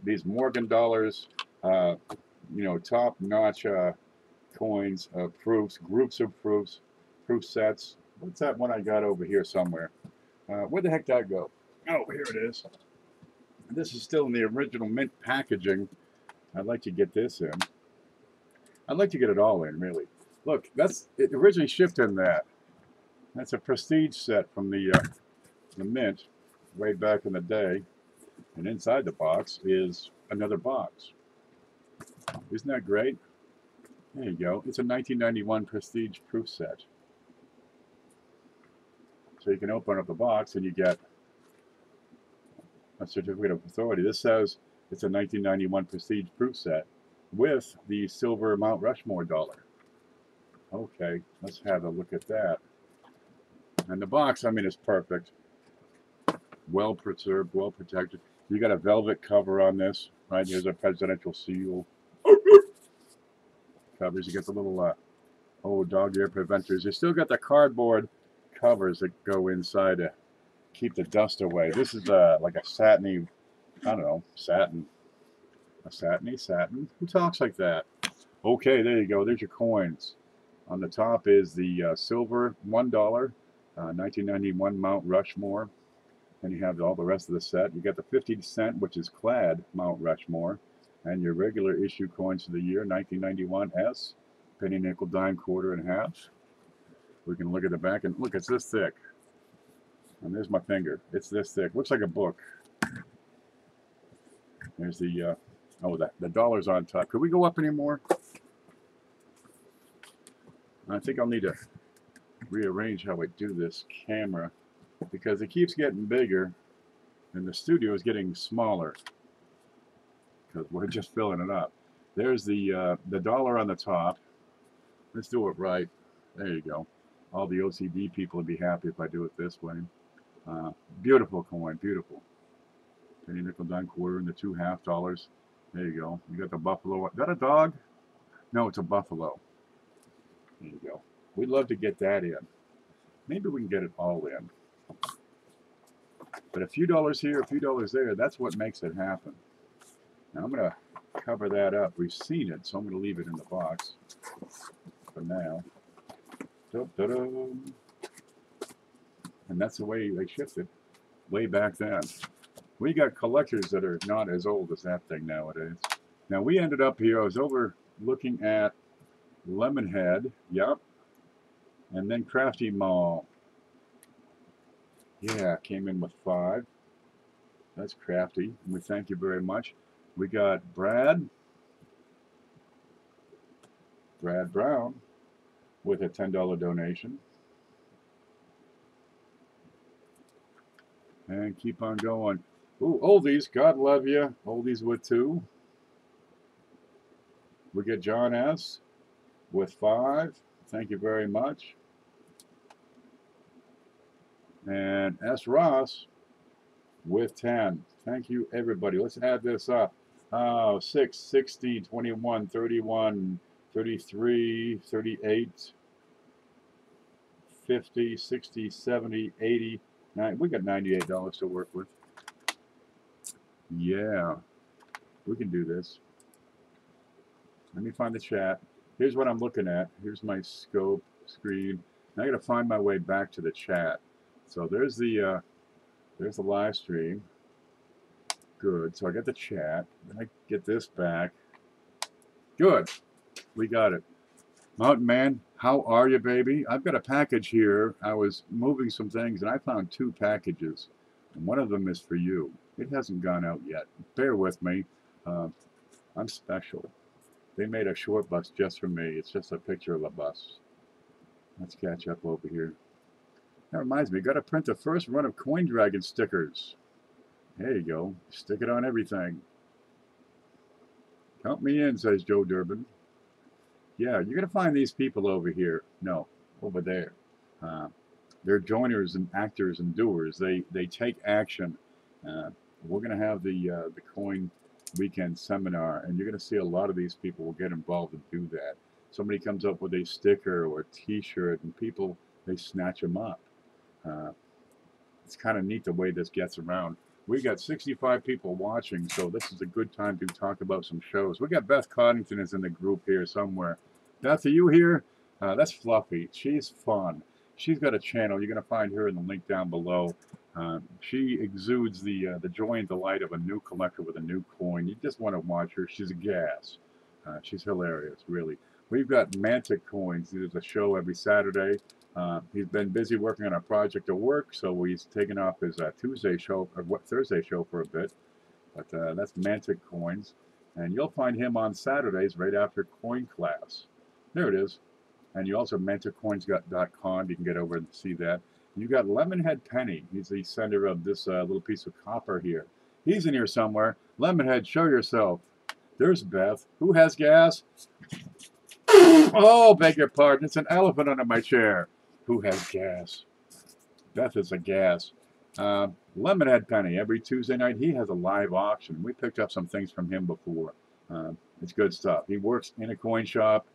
these Morgan dollars, top-notch coins, proofs, groups of proofs, proof sets. What's that one I got over here somewhere? Where the heck did that go? Oh, here it is. This is still in the original mint packaging. I'd like to get this in. I'd like to get it all in, really. Look, it originally shipped in that. That's a prestige set from the mint way back in the day. And inside the box is another box. Isn't that great? There you go. It's a 1991 prestige proof set. So you can open up the box and you get a certificate of authority. This says it's a 1991 prestige proof set with the silver Mount Rushmore dollar. Okay, let's have a look at that. And the box, is perfect. Well preserved, well protected. You got a velvet cover on this, right? Here's a presidential seal. Covers. You get the little dog ear preventers. You still got the cardboard covers that go inside to keep the dust away. This is like a satiny, I don't know, satin. A satiny satin? Who talks like that? Okay, there you go. There's your coins. On the top is the silver $1, 1991 Mount Rushmore. And you have all the rest of the set. You got the 50 cent, which is clad Mount Rushmore. And your regular issue coins of the year, 1991 S, penny, nickel, dime, quarter, and half. We can look at the back and look, it's this thick. And there's my finger. It's this thick. Looks like a book. There's the the dollar's on top. Could we go up any more? I think I'll need to rearrange how I do this camera because it keeps getting bigger and the studio is getting smaller because we're just filling it up. There's the dollar on the top. Let's do it right. There you go. All the OCD people would be happy if I do it this way. Beautiful coin, beautiful. Penny, nickel, dime, quarter, and the $2 half dollars. There you go. You got the buffalo. Is that a dog? No, it's a buffalo. There you go. We'd love to get that in. Maybe we can get it all in. But a few dollars here, a few dollars there, that's what makes it happen. Now I'm going to cover that up. We've seen it, so I'm going to leave it in the box for now. And that's the way they shipped it way back then. We got collectors that are not as old as that thing nowadays. Now we ended up here, I was over looking at Lemonhead, yep, and then Crafty Mall. Yeah, came in with 5. That's crafty, and we thank you very much. We got Brad Brown with a $10 donation. And keep on going. Ooh, oldies, God love you. Oldies with 2. We get John S. with 5. Thank you very much. And S. Ross with 10. Thank you, everybody. Let's add this up. 6, 16, 21, 31, 33, 38, 50, 60, 70, 80. We got $98 to work with. Yeah, we can do this. Let me find the chat. Here's what I'm looking at. Here's my scope screen. Now I got to find my way back to the chat. So there's the live stream. Good. So I got the chat. Then I get this back. Good. We got it. Mountain Man, how are you, baby? I've got a package here. I was moving some things, and I found 2 packages. And one of them is for you. It hasn't gone out yet. Bear with me. I'm special. They made a short bus just for me. It's just a picture of a bus. Let's catch up over here. That reminds me, got to print the first run of Coin Dragon stickers. There you go. Stick it on everything. Count me in, says Joe Durbin. Yeah, you're going to find these people over here. No, over there. They're joiners and actors and doers. They take action. We're going to have the Coin Weekend Seminar, and you're going to see a lot of these people will get involved and do that. Somebody comes up with a sticker or a t-shirt, and people, they snatch them up. It's kind of neat the way this gets around. We got 65 people watching, so this is a good time to talk about some shows. We got Beth Coddington is in the group here somewhere. Beth, are you here? That's Fluffy. She's fun. She's got a channel. You're going to find her in the link down below. She exudes the joy and delight of a new collector with a new coin. You just want to watch her. She's a gas. She's hilarious, really. We've got Mantic Coins. There's a show every Saturday. He's been busy working on a project at work, so he's taken off his Thursday show for a bit. But that's Mantic Coins. And you'll find him on Saturdays right after Coin Class. There it is. And you also have ManticCoins.com. You can get over and see that. You got Lemonhead Penny. He's the sender of this little piece of copper here. He's in here somewhere. Lemonhead, show yourself. There's Beth. Who has gas? Oh, beg your pardon. It's an elephant under my chair. Who has gas? Beth is a gas. Lemonhead Penny. Every Tuesday night, he has a live auction. We picked up some things from him before. It's good stuff. He works in a coin shop,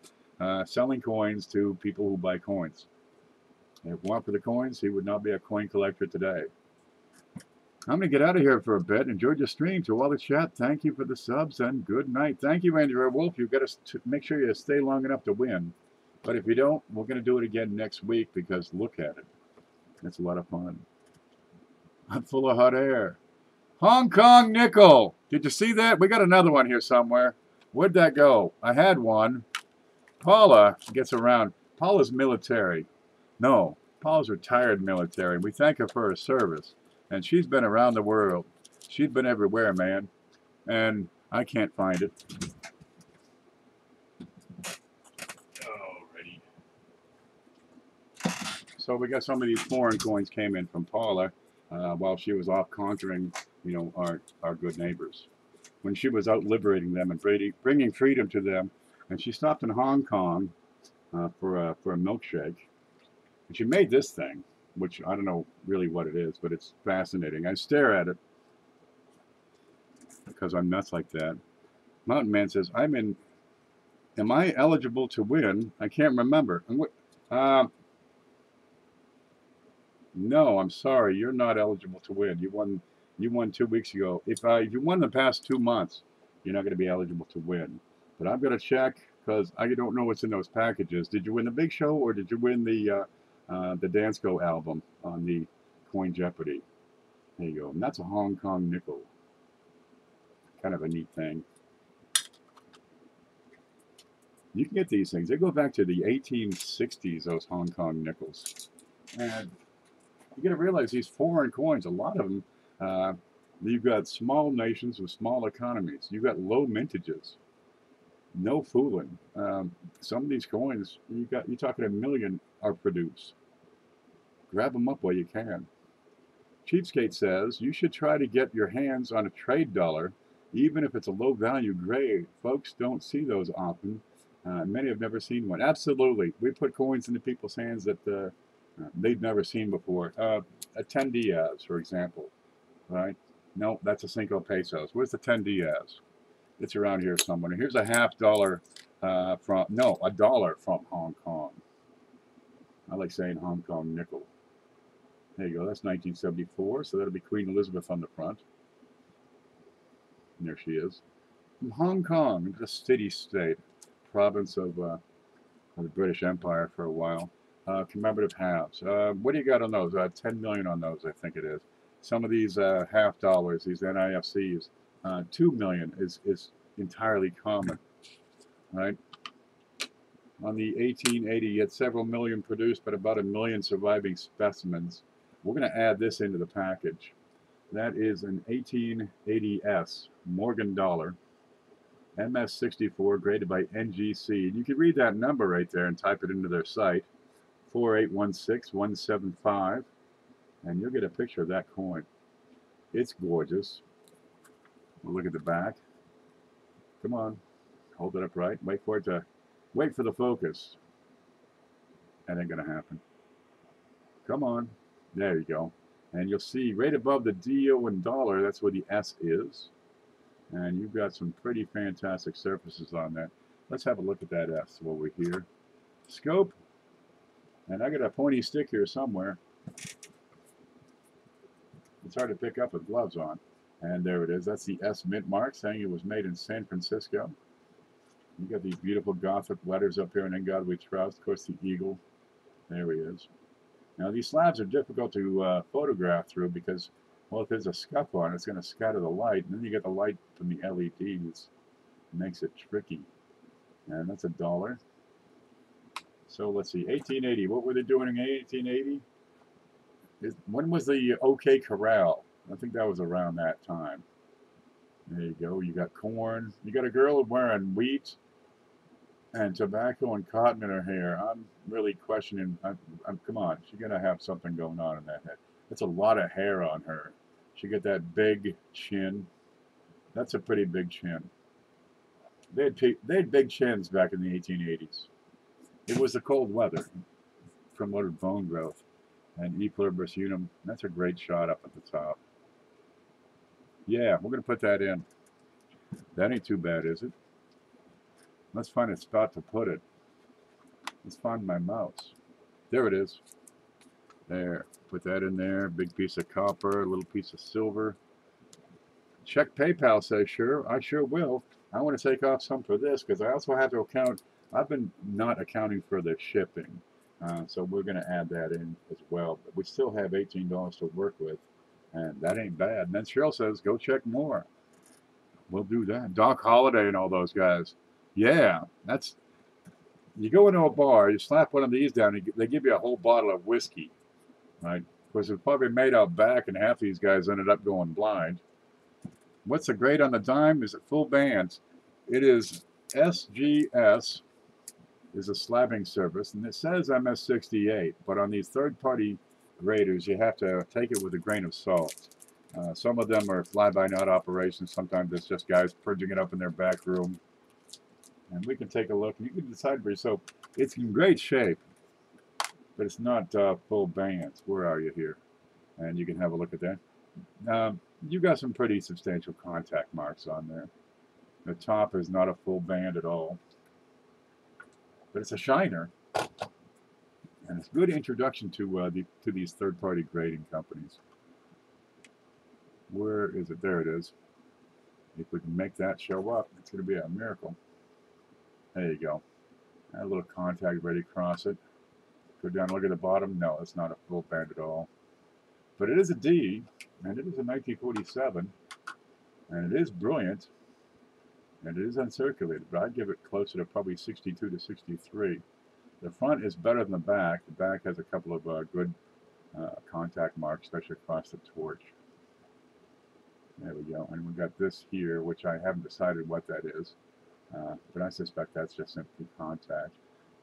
selling coins to people who buy coins. If it weren't for the coins, he would not be a coin collector today. I'm going to get out of here for a bit. Enjoyed your stream. To all the chat, thank you for the subs and good night. Thank you, Andrew Wolf. You've got to make sure you stay long enough to win. But if you don't, we're going to do it again next week because look at it. It's a lot of fun. I'm full of hot air. Hong Kong nickel. Did you see that? We got another one here somewhere. Where'd that go? I had one. Paula gets around. Paula's military. No, Paula's retired military. We thank her for her service. And she's been around the world. She's been everywhere, man. And I can't find it. Alrighty. So we got some of these foreign coins came in from Paula while she was off conquering, you know, our good neighbors. When she was out liberating them and bringing freedom to them. And she stopped in Hong Kong for a milkshake. And she made this thing, which I don't know really what it is, but it's fascinating. I stare at it because I'm nuts like that. Mountain Man says, am I eligible to win? I can't remember. No, I'm sorry, you're not eligible to win. You won 2 weeks ago. If you won the past 2 months, you're not going to be eligible to win. But I'm going to check because I don't know what's in those packages. Did you win the Big Show or did you win the Dansko album on the Coin Jeopardy? There you go. And that's a Hong Kong nickel. Kind of a neat thing. You can get these things. They go back to the 1860s, those Hong Kong nickels. And you got to realize these foreign coins, a lot of them, you've got small nations with small economies. You've got low mintages. No fooling. Some of these coins, you're talking 1 million are produced. Grab them up while you can. Cheapskate says you should try to get your hands on a trade dollar, even if it's a low value grade. Folks don't see those often. Many have never seen one. Absolutely. We put coins into people's hands that they've never seen before. A 10 Diaz, for example, right? No, that's a Cinco Pesos. Where's the 10 Diaz? It's around here somewhere. Here's a $50 a dollar from Hong Kong. I like saying Hong Kong nickel. There you go. That's 1974, so that'll be Queen Elizabeth on the front. And there she is. From Hong Kong, the city-state, province of the British Empire for a while. Commemorative halves. What do you got on those? 10 million on those, I think it is. Some of these half dollars, these NIFCs, 2 million is entirely common, right? On the 1880, you had several million produced, but about 1 million surviving specimens. We're going to add this into the package. That is an 1880S Morgan dollar, MS64, graded by NGC. And you can read that number right there and type it into their site, 4816175, and you'll get a picture of that coin. It's gorgeous. We'll look at the back. Come on, hold it upright. Wait for the focus. That ain't gonna happen. Come on, there you go. And you'll see right above the DO and dollar, that's where the S is. And you've got some pretty fantastic surfaces on that. Let's have a look at that S while we're here. Scope. And I got a pointy stick here somewhere. It's hard to pick up with gloves on. And there it is. That's the S mint mark saying it was made in San Francisco. You got these beautiful Gothic letters up here, and In God We Trust. Of course, the eagle. There he is. Now, these slabs are difficult to photograph through because, well, if there's a scuff on it, it's going to scatter the light. And then you get the light from the LEDs. It makes it tricky. And that's a dollar. So let's see, 1880. What were they doing in 1880? When was the OK Corral? I think that was around that time. There you go. You got corn. You got a girl wearing wheat and tobacco and cotton in her hair. I'm really questioning. Come on, she's gonna have something going on in that head. That's a lot of hair on her. She got that big chin. That's a pretty big chin. They had big chins back in the 1880s. It was the cold weather, promoted bone growth, and E pluribus unum. That's a great shot up at the top. Yeah, we're gonna put that in. That ain't too bad, is it? Let's find a spot to put it. Let's find my mouse. There it is. There. Put that in there. Big piece of copper, a little piece of silver. Check PayPal says sure. I sure will. I want to take off some for this because I also have to account. I've been not accounting for the shipping. So we're going to add that in as well. But we still have $18 to work with. And that ain't bad. And then Cheryl says, go check more. We'll do that. Doc Holliday and all those guys. Yeah, that's, you go into a bar, you slap one of these down, they give you a whole bottle of whiskey, right? Of course, it's probably made out back, and half these guys ended up going blind. What's the grade on the dime? Is it full bands? It is SGS, is a slabbing service, and it says MS68, but on these third-party graders, you have to take it with a grain of salt. Some of them are fly-by-night operations. Sometimes it's just guys purging it up in their back room. And we can take a look, and you can decide for yourself. It's in great shape, but it's not full bands. Where are you here? And you can have a look at that. You've got some pretty substantial contact marks on there. The top is not a full band at all, but it's a shiner. And it's a good introduction to these third-party grading companies. Where is it? There it is. If we can make that show up, it's going to be a miracle. There you go. Add a little contact right across it. Go down, look at the bottom. No, it's not a full band at all. But it is a D, and it is a 1947, and it is brilliant, and it is uncirculated, but I'd give it closer to probably 62 to 63. The front is better than the back. The back has a couple of good contact marks, especially across the torch. There we go. And we've got this here, which I haven't decided what that is, but I suspect that's just simply contact.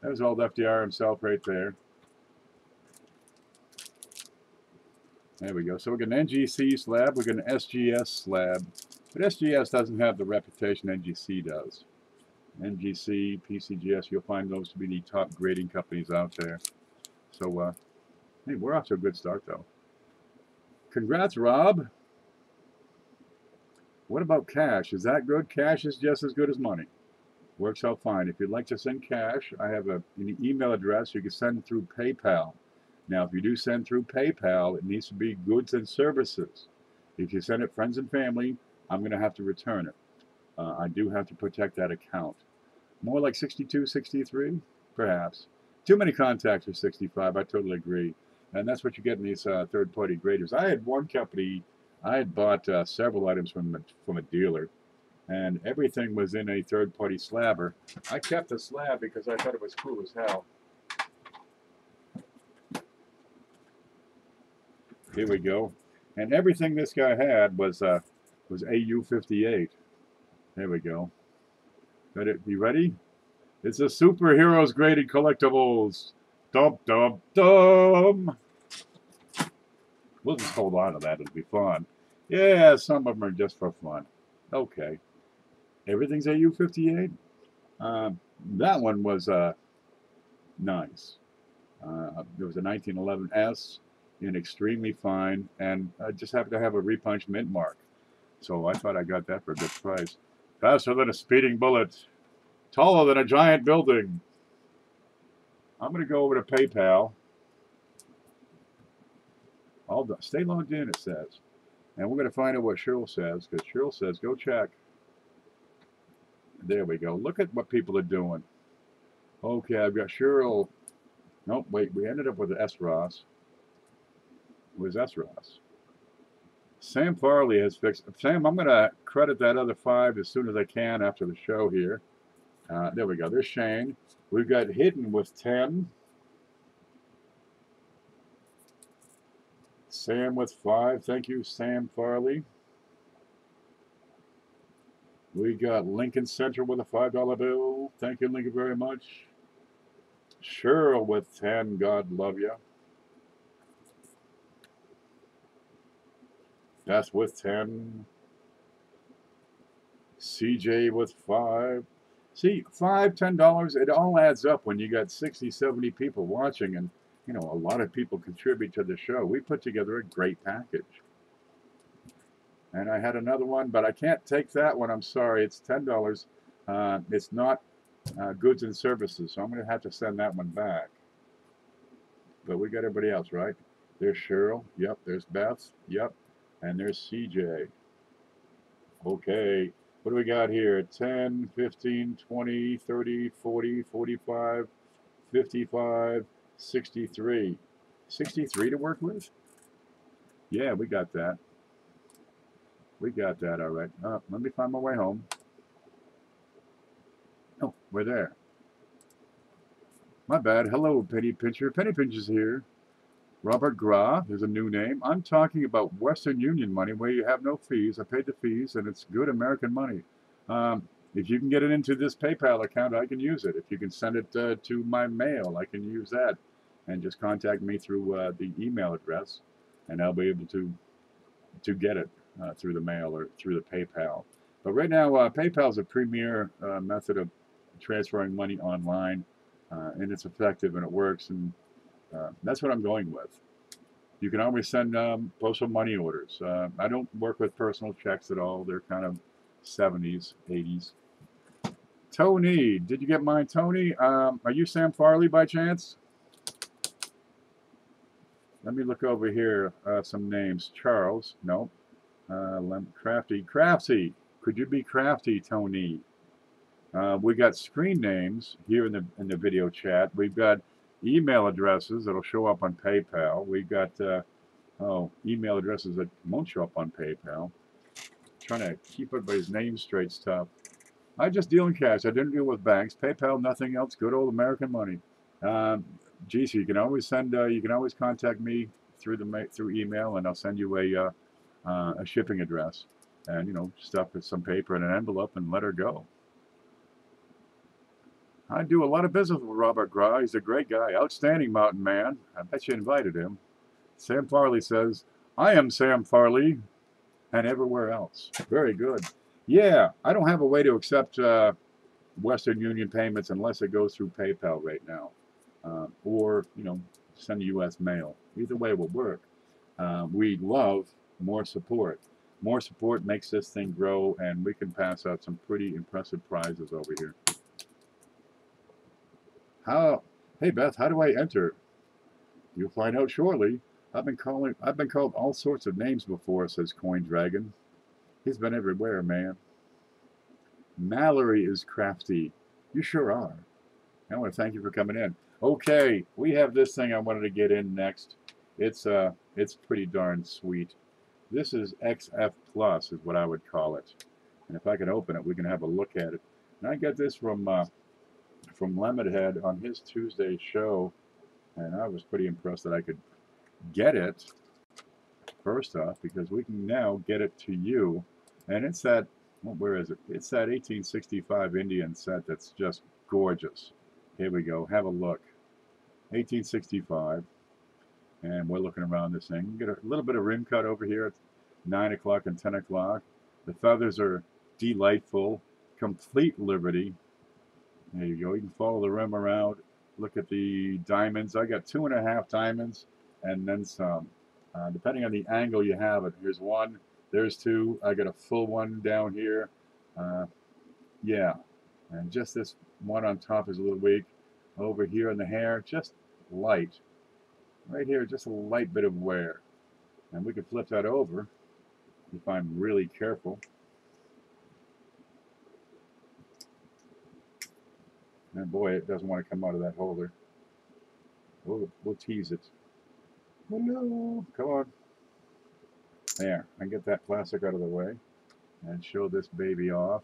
There's old FDR himself right there. There we go. So we got an NGC slab, we got an SGS slab, but SGS doesn't have the reputation NGC does. NGC, PCGS, you'll find those to be the top grading companies out there. So, hey, we're off to a good start, though. Congrats, Rob. What about cash? Is that good? Cash is just as good as money. Works out fine. If you'd like to send cash, I have an email address. You can send through PayPal. Now, if you do send through PayPal, it needs to be goods and services. If you send it friends and family, I'm going to have to return it. I do have to protect that account. More like 62, 63, perhaps. Too many contacts for 65, I totally agree. And that's what you get in these third-party graders. I had one company, I had bought several items from a dealer, and everything was in a third-party slabber. I kept the slab because I thought it was cool as hell. Here we go. And everything this guy had was AU58. There we go. Got it. You ready? It's a superheroes graded collectibles. Dum dum dum. We'll just hold on to that. It'll be fun. Yeah, some of them are just for fun. Okay. Everything's AU58. That one was nice. There was a 1911S in extremely fine, and I just happened to have a repunched mint mark. So I thought I got that for a good price. Faster than a speeding bullet. Taller than a giant building. I'm going to go over to PayPal. Stay logged in, it says. And we're going to find out what Cheryl says, because Cheryl says, go check. There we go. Look at what people are doing. Okay, I've got Cheryl. Nope, wait, we ended up with S. Ross. Where's S. Ross? Sam Farley has fixed. Sam, I'm going to credit that other 5 as soon as I can after the show here. There we go. There's Shane. We've got Hidden with 10. Sam with 5. Thank you, Sam Farley. We got Lincoln Central with a $5 bill. Thank you, Lincoln, very much. Cheryl with 10. God love you. Beth with 10. CJ with 5. See, $5, $10, it all adds up when you got 60, 70 people watching, and you know, a lot of people contribute to the show. We put together a great package. And I had another one, but I can't take that one. I'm sorry, it's $10. It's not goods and services, so I'm going to have to send that one back. But we got everybody else, right? There's Cheryl. Yep. There's Beth. Yep. And there's CJ. Okay. What do we got here? 10, 15, 20, 30, 40, 45, 55, 63. 63 to work with? Yeah, we got that. We got that, all right. Let me find my way home. Oh, we're there. My bad. Hello, Penny Pincher. Penny Pincher's here. Robert Graf is a new name. I'm talking about Western Union money where you have no fees. I paid the fees, and it's good American money. If you can get it into this PayPal account, I can use it. If you can send it to my mail, I can use that. And just contact me through the email address, and I'll be able to get it through the mail or through the PayPal. But right now, PayPal is a premier method of transferring money online, and it's effective and it works, and that's what I'm going with. You can always send postal money orders. I don't work with personal checks at all. They're kind of 70s, 80s. Tony, did you get mine, Tony? Are you Sam Farley by chance? Let me look over here. Some names. Charles. No. Crafty. Crafty. Could you be Crafty, Tony? We got screen names here in the video chat. We've got email addresses that'll show up on PayPal. We've got email addresses that won't show up on PayPal. Trying to keep everybody's name straight stuff. I just deal in cash. I didn't deal with banks. PayPal, nothing else. Good old American money. Geez, you can always send. You can always contact me through email, and I'll send you a shipping address, and stuff with some paper in an envelope and let her go. I do a lot of business with Robert Gra. He's a great guy, outstanding mountain man. I bet you invited him. Sam Farley says, "I am Sam Farley," and everywhere else. Very good. Yeah, I don't have a way to accept Western Union payments unless it goes through PayPal right now, or send U.S. mail. Either way will work. We love more support. More support makes this thing grow, and we can pass out some pretty impressive prizes over here. Hey Beth, how do I enter? You'll find out shortly. I've been called all sorts of names before, says Coin Dragon. He's been everywhere, man. Mallory is crafty. You sure are. I want to thank you for coming in. Okay, we have this thing I wanted to get in next. It's pretty darn sweet. This is XF Plus is what I would call it. And if I can open it, we can have a look at it. And I got this from Lemonhead on his Tuesday show, and I was pretty impressed that I could get it first off, because we can now get it to you. And it's that, well, where is it? It's that 1865 Indian set that's just gorgeous. Here we go. Have a look. 1865. And we're looking around this thing. You get a little bit of rim cut over here at 9 o'clock and 10 o'clock. The feathers are delightful. Complete liberty. There you go. You can follow the rim around. Look at the diamonds. I got 2.5 diamonds and then some. Depending on the angle you have it. Here's one. There's two. I got a full one down here. Yeah. And just this one on top is a little weak. Over here in the hair, just light. Right here, just a light bit of wear. And we can flip that over if I'm really careful. And boy, it doesn't want to come out of that holder. We'll tease it. Hello. Come on. There. I get that plastic out of the way and show this baby off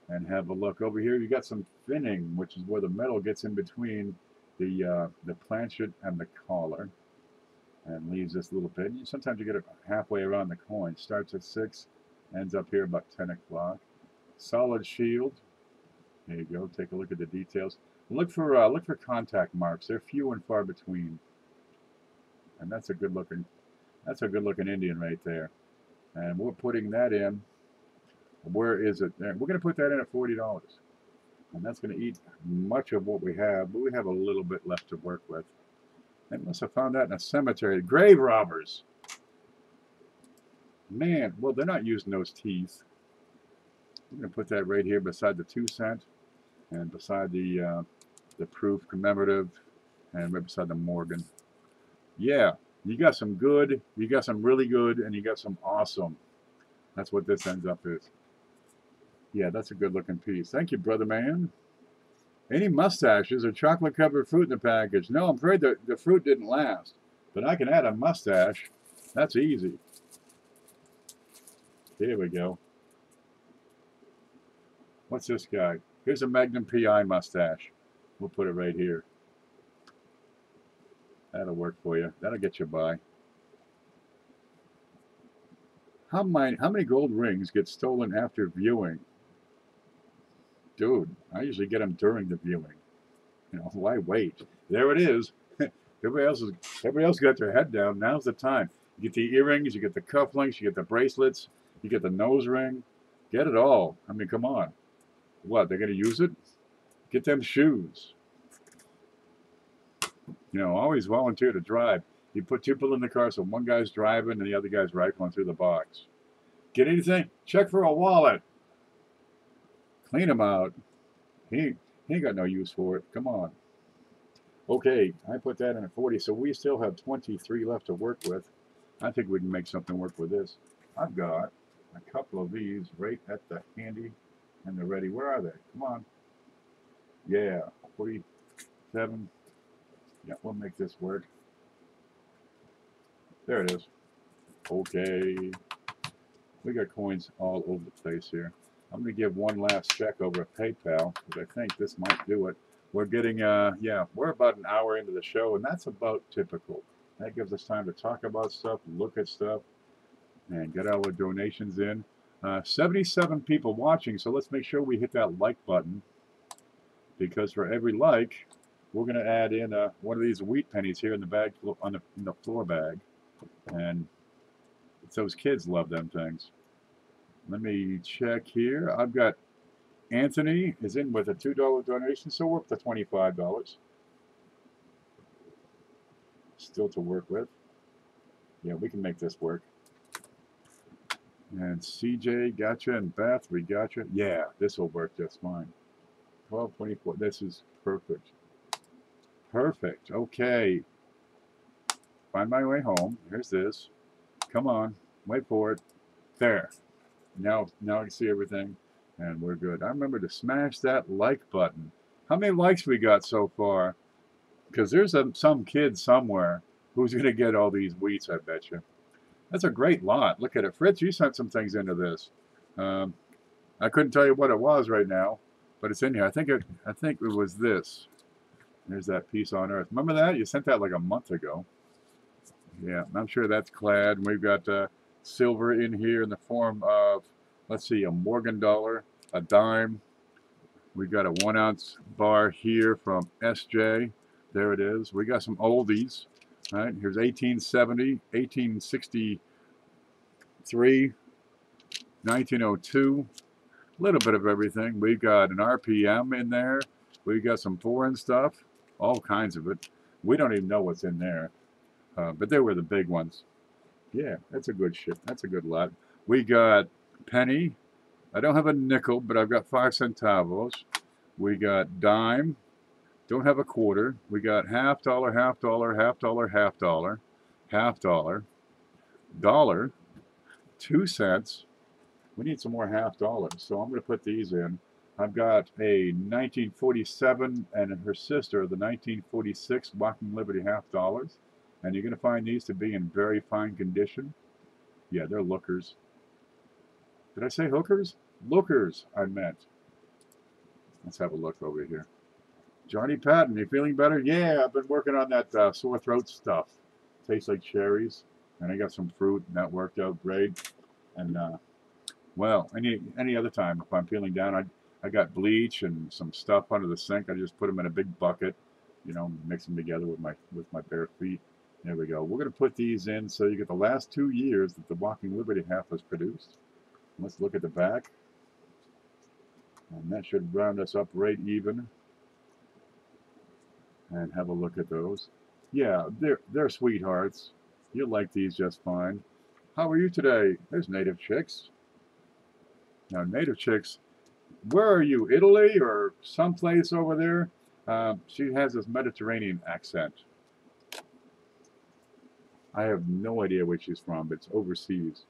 and have a look. Over here, you got some finning, which is where the metal gets in between the planchet and the collar and leaves this little bit. Sometimes you get it halfway around the coin. Starts at 6, ends up here about 10 o'clock. Solid shield. There you go. Take a look at the details. Look for contact marks. They're few and far between. And that's a good looking Indian right there. And we're putting that in. Where is it? There. We're going to put that in at $40. And that's going to eat much of what we have, but we have a little bit left to work with. They must have found that in a cemetery. Grave robbers. Man, well, they're not using those teeth. I'm going to put that right here beside the 2 cent and beside the proof commemorative and right beside the Morgan. Yeah, you got some good, you got some really good, and you got some awesome. That's what this ends up is. Yeah, that's a good looking piece. Thank you, brother man. Any mustaches or chocolate covered fruit in the package? No, I'm afraid the fruit didn't last. But I can add a mustache. That's easy. Here we go. What's this guy? Here's a Magnum PI mustache. We'll put it right here. That'll work for you. That'll get you by. How many gold rings get stolen after viewing? Dude, I usually get them during the viewing. You know, why wait? There it is. Everybody else got their head down. Now's the time. You get the earrings, you get the cufflinks, you get the bracelets, you get the nose ring. Get it all. I mean, come on. What, they're going to use it? Get them shoes. You know, always volunteer to drive. You put 2 people in the car, so one guy's driving and the other guy's rifling through the box. Get anything? Check for a wallet. Clean him out. He ain't got no use for it. Come on. Okay, I put that in at 40, so we still have 23 left to work with. I think we can make something work with this. I've got a couple of these right at the handy and they're ready. Where are they? Come on. Yeah, 47. Yeah, we'll make this work. There it is. Okay. We got coins all over the place here. I'm going to give one last check over at PayPal because I think this might do it. We're getting, yeah, we're about an hour into the show, and that's about typical. That gives us time to talk about stuff, look at stuff, and get our donations in. 77 people watching, so let's make sure we hit that like button because for every like, we're going to add in one of these wheat pennies here in the bag, in the floor bag, and those kids love them things. Let me check here. I've got Anthony is in with a $2 donation, so we're up to $25. Still to work with. Yeah, we can make this work. And CJ, gotcha, and Beth, we gotcha. Yeah, this will work just fine. 1224. This is perfect. Perfect. Okay. Find my way home. Here's this. Come on. Wait for it. There. Now I can see everything, and we're good. I remember to smash that like button. How many likes we got so far? Because there's some kid somewhere who's going to get all these wheats, I bet you. That's a great lot. Look at it. Fritz, you sent some things into this. I couldn't tell you what it was right now, but it's in here. I think it was this. There's that piece on Earth. Remember that? You sent that like a month ago. Yeah, I'm sure that's clad. We've got silver in here in the form of, let's see, a Morgan dollar, a dime. We've got a 1 ounce bar here from SJ. There it is. We got some oldies. All right, here's 1870, 1863, 1902. A little bit of everything. We've got an RPM in there. We've got some foreign stuff, all kinds of it. We don't even know what's in there, but they were the big ones. Yeah, that's a good shit. That's a good lot. We got penny. I don't have a nickel, but I've got 5 centavos. We got dime. Don't have a quarter. We got half dollar, half dollar, half dollar, half dollar, half dollar, dollar, 2 cents. We need some more half dollars, so I'm going to put these in. I've got a 1947 and her sister, the 1946 Walking Liberty half dollars, and you're going to find these to be in very fine condition. Yeah, they're lookers. Did I say hookers? Lookers, I meant. Let's have a look over here. Johnny Patton, you feeling better? Yeah, I've been working on that sore throat stuff. Tastes like cherries, and I got some fruit, and that worked out great. And well, any other time if I'm feeling down, I got bleach and some stuff under the sink. I just put them in a big bucket, you know, mix them together with my bare feet. There we go. We're gonna put these in so you get the last 2 years that the Walking Liberty half was produced. Let's look at the back, and that should round us up right even. And have a look at those. Yeah, they're sweethearts. You'll like these just fine. How are you today? There's Native Chicks. Now, Native Chicks, where are you? Italy or someplace over there? She has this Mediterranean accent. I have no idea where she's from, but it's overseas.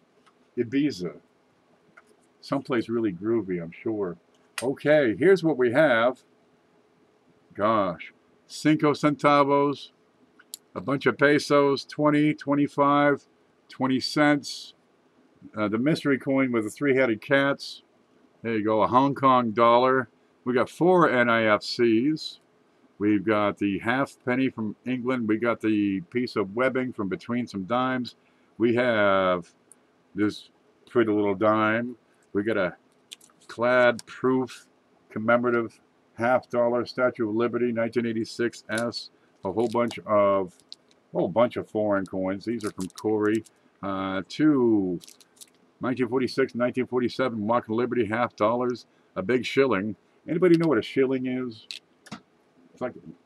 Ibiza. Someplace really groovy, I'm sure. Okay, here's what we have. Gosh. 5 centavos, a bunch of pesos, 20, 25, 20 cents. The mystery coin with the 3-headed cats. There you go, a Hong Kong dollar. We got 4 NIFCs. We've got the half penny from England. We got the piece of webbing from between some dimes. We have this pretty little dime. We got a clad proof commemorative half dollar Statue of Liberty 1986 S. A whole bunch of foreign coins. These are from Corey. 2 1946, 1947 Walking Liberty half dollars. A big shilling. Anybody know what a shilling is?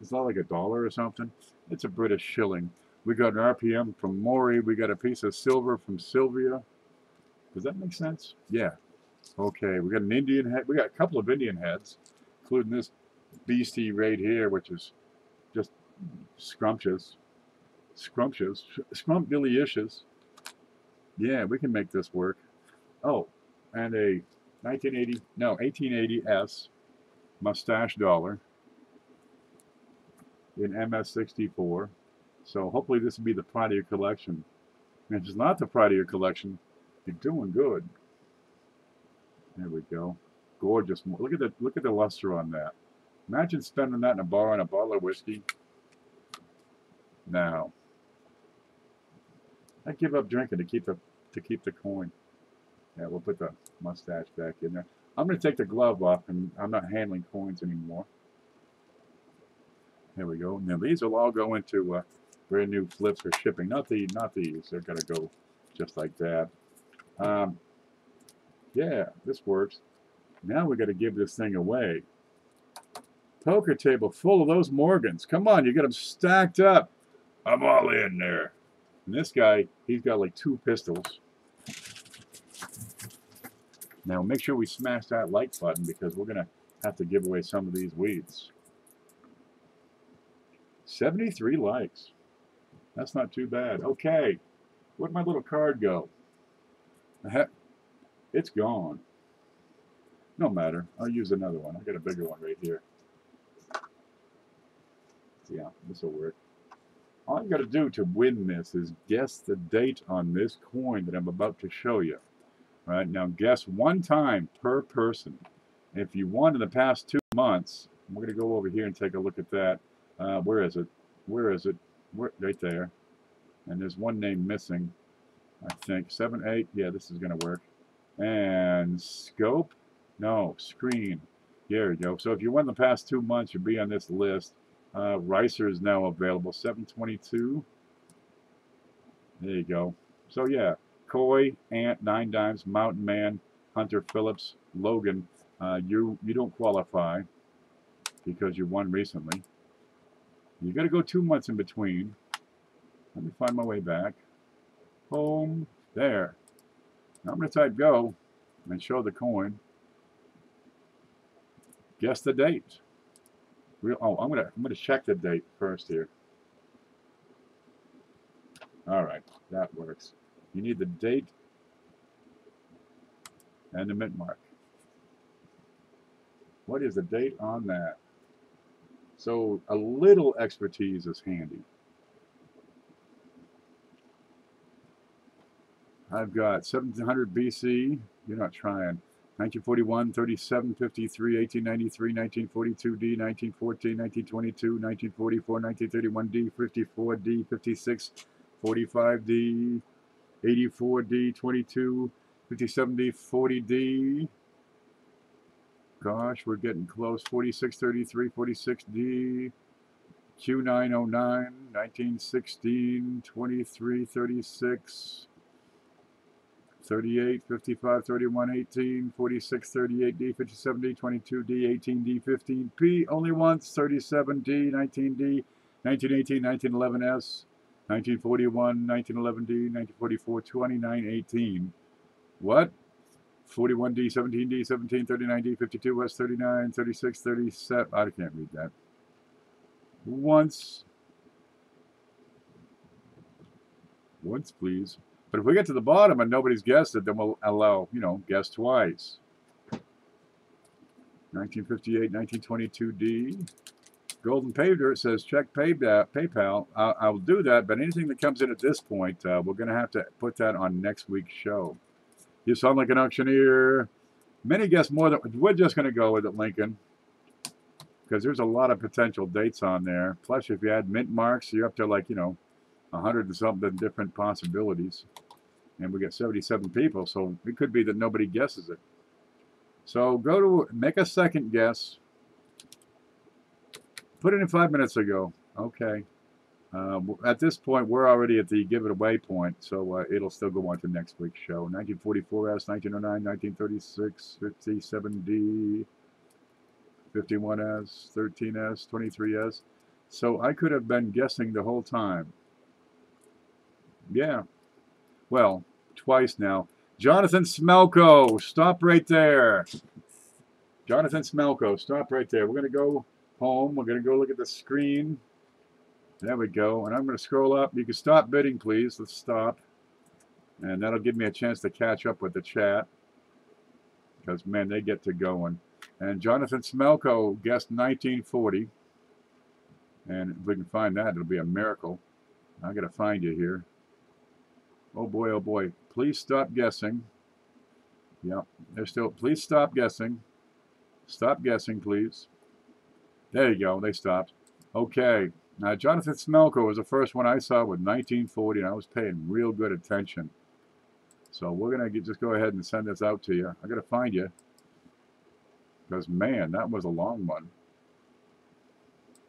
It's not like a dollar or something. It's a British shilling. We got an RPM from Maury. We got a piece of silver from Sylvia. Does that make sense? Yeah. Okay, we got an Indian head. We got a couple of Indian heads, including this beastie right here, which is just Scrumptious. Scrumptious. Scrumpdilly-ishes. Yeah, we can make this work. Oh, and a 1880s mustache dollar in MS64. So hopefully this will be the pride of your collection. And if it's not the pride of your collection, you're doing good. There we go. Gorgeous. Look at the luster on that. Imagine spending that in a bar on a bottle of whiskey. Now, I give up drinking to keep the coin. Yeah, we'll put the mustache back in there. I'm going to take the glove off, and I'm not handling coins anymore. There we go. Now these will all go into brand new flips for shipping. Not these. They're going to go just like that. Yeah, this works. Now we got to give this thing away. Poker table full of those Morgans. Come on, you got them stacked up. I'm all in there. And this guy, he's got like 2 pistols. Now make sure we smash that like button because we're going to have to give away some of these weeds. 73 likes. That's not too bad. Okay, where'd my little card go? It's gone. No matter. I'll use another one. I got a bigger one right here. Yeah, this will work. All you got to do to win this is guess the date on this coin that I'm about to show you. All right, now guess 1 time per person. If you won in the past 2 months, we're going to go over here and take a look at that. Where is it? Where is it? Right there. And there's one name missing, I think. 7, 8. Yeah, this is going to work. And scope? No, screen. There you go. So if you won the past 2 months, you'll be on this list. Ricer is now available. 722. There you go. So yeah, Coy, Ant, 9 Dimes, Mountain Man, Hunter Phillips, Logan. You don't qualify because you won recently. You got to go 2 months in between. Let me find my way back. Home. There. Now I'm going to type go and show the coin. Guess the date. I'm gonna check the date first here. All right, that works. You need the date and the mint mark. What is the date on that? So a little expertise is handy. I've got 1700 BC. You're not trying. 1941, 37, 53, 1893, 1942D, 1914, 1922, 1944, 1931D, 54D, 56, 45D, 84D, 22, 57D, 40D. Gosh, we're getting close. 4633, 46D, Q909, 1916, 2336. 38, 55, 31, 18, 46, 38D, 57D, 22D, 18D, 15P, only once, 37D, 19D, 1918, 1911S, 1941, 1911D, 1944, 2918. What? 41D, 17D, 17, 39D, 52S, 39, 36, 37. I can't read that. Once, please. But if we get to the bottom and nobody's guessed it, then we'll allow, guess twice. 1958, 1922D. Golden Pay Dirt says check PayPal. I'll do that, but anything that comes in at this point, we're going to have to put that on next week's show. You sound like an auctioneer. Many guess more than we're just going to go with it, Lincoln, because there's a lot of potential dates on there. Plus, if you add mint marks, you're up to 100 and something different possibilities. And we got 77 people, so it could be that nobody guesses it. So go to make a second guess. Put it in 5 minutes ago. Okay. At this point, we're already at the give it away point, so it'll still go on to next week's show. 1944S, 1909, 1936, 57D, 51S, 13S, 23S. So I could have been guessing the whole time. Yeah. Well, twice now. Jonathan Smelko, stop right there. Jonathan Smelko, stop right there. We're going to go home. We're going to go look at the screen. There we go. And I'm going to scroll up. You can stop bidding, please. Let's stop. And that'll give me a chance to catch up with the chat. Because, man, they get to going. And Jonathan Smelko guessed 1940. And if we can find that, it'll be a miracle. I got to find you here. Oh, boy, oh, boy. Please stop guessing. Yep. They're still, please stop guessing. Stop guessing, please. There you go. They stopped. Okay. Now, Jonathan Smelko was the first one I saw with 1940, and I was paying real good attention. So we're going to just go ahead and send this out to you. I got to find you. Because, man, that was a long one.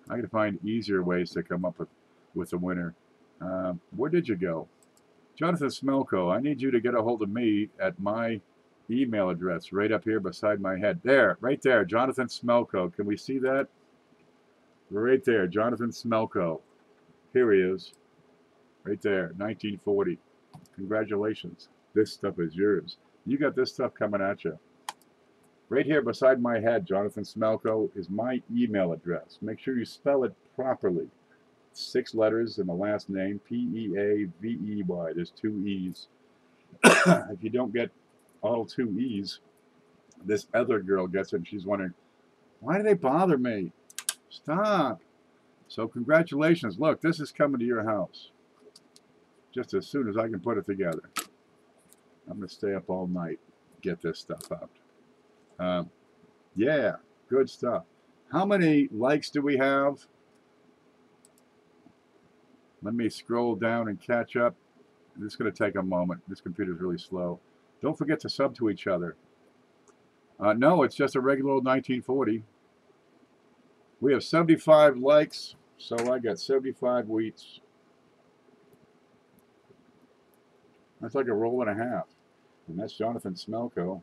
I got to find easier ways to come up with the winner. Where did you go? Jonathan Smelko, I need you to get a hold of me at my email address right up here beside my head. There, right there, Jonathan Smelko. Can we see that? Right there, Jonathan Smelko. Here he is. Right there, 1940. Congratulations. This stuff is yours. You got this stuff coming at you. Right here beside my head, Jonathan Smelko, is my email address. Make sure you spell it properly. 6 letters in the last name, P-E-A-V-E-Y. There's 2 E's. If you don't get all 2 E's, this other girl gets it, and she's wondering, why do they bother me? Stop. So congratulations. Look, this is coming to your house. Just as soon as I can put it together. I'm going to stay up all night, get this stuff out. Yeah, good stuff. How many likes do we have? Let me scroll down and catch up. This is going to take a moment. This computer is really slow. Don't forget to sub to each other. No, it's just a regular old 1940. We have 75 likes, so I got 75 wheats. That's like a roll and a half. And that's Jonathan Smelko.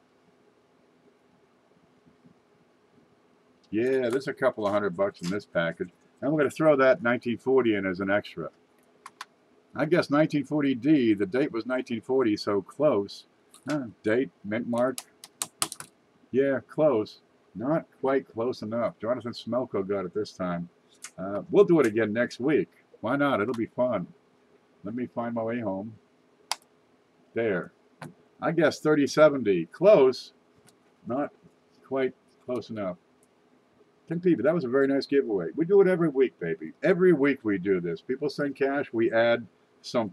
Yeah, there's a couple of $100 in this package. And we're going to throw that 1940 in as an extra. I guess 1940D, the date was 1940, so close. Date, mint mark. Yeah, close. Not quite close enough. Jonathan Smelko got it this time. We'll do it again next week. Why not? It'll be fun. Let me find my way home. There. I guess 3070. Close. Not quite close enough. 10 people. That was a very nice giveaway. We do it every week, baby. Every week we do this. People send cash. We add some,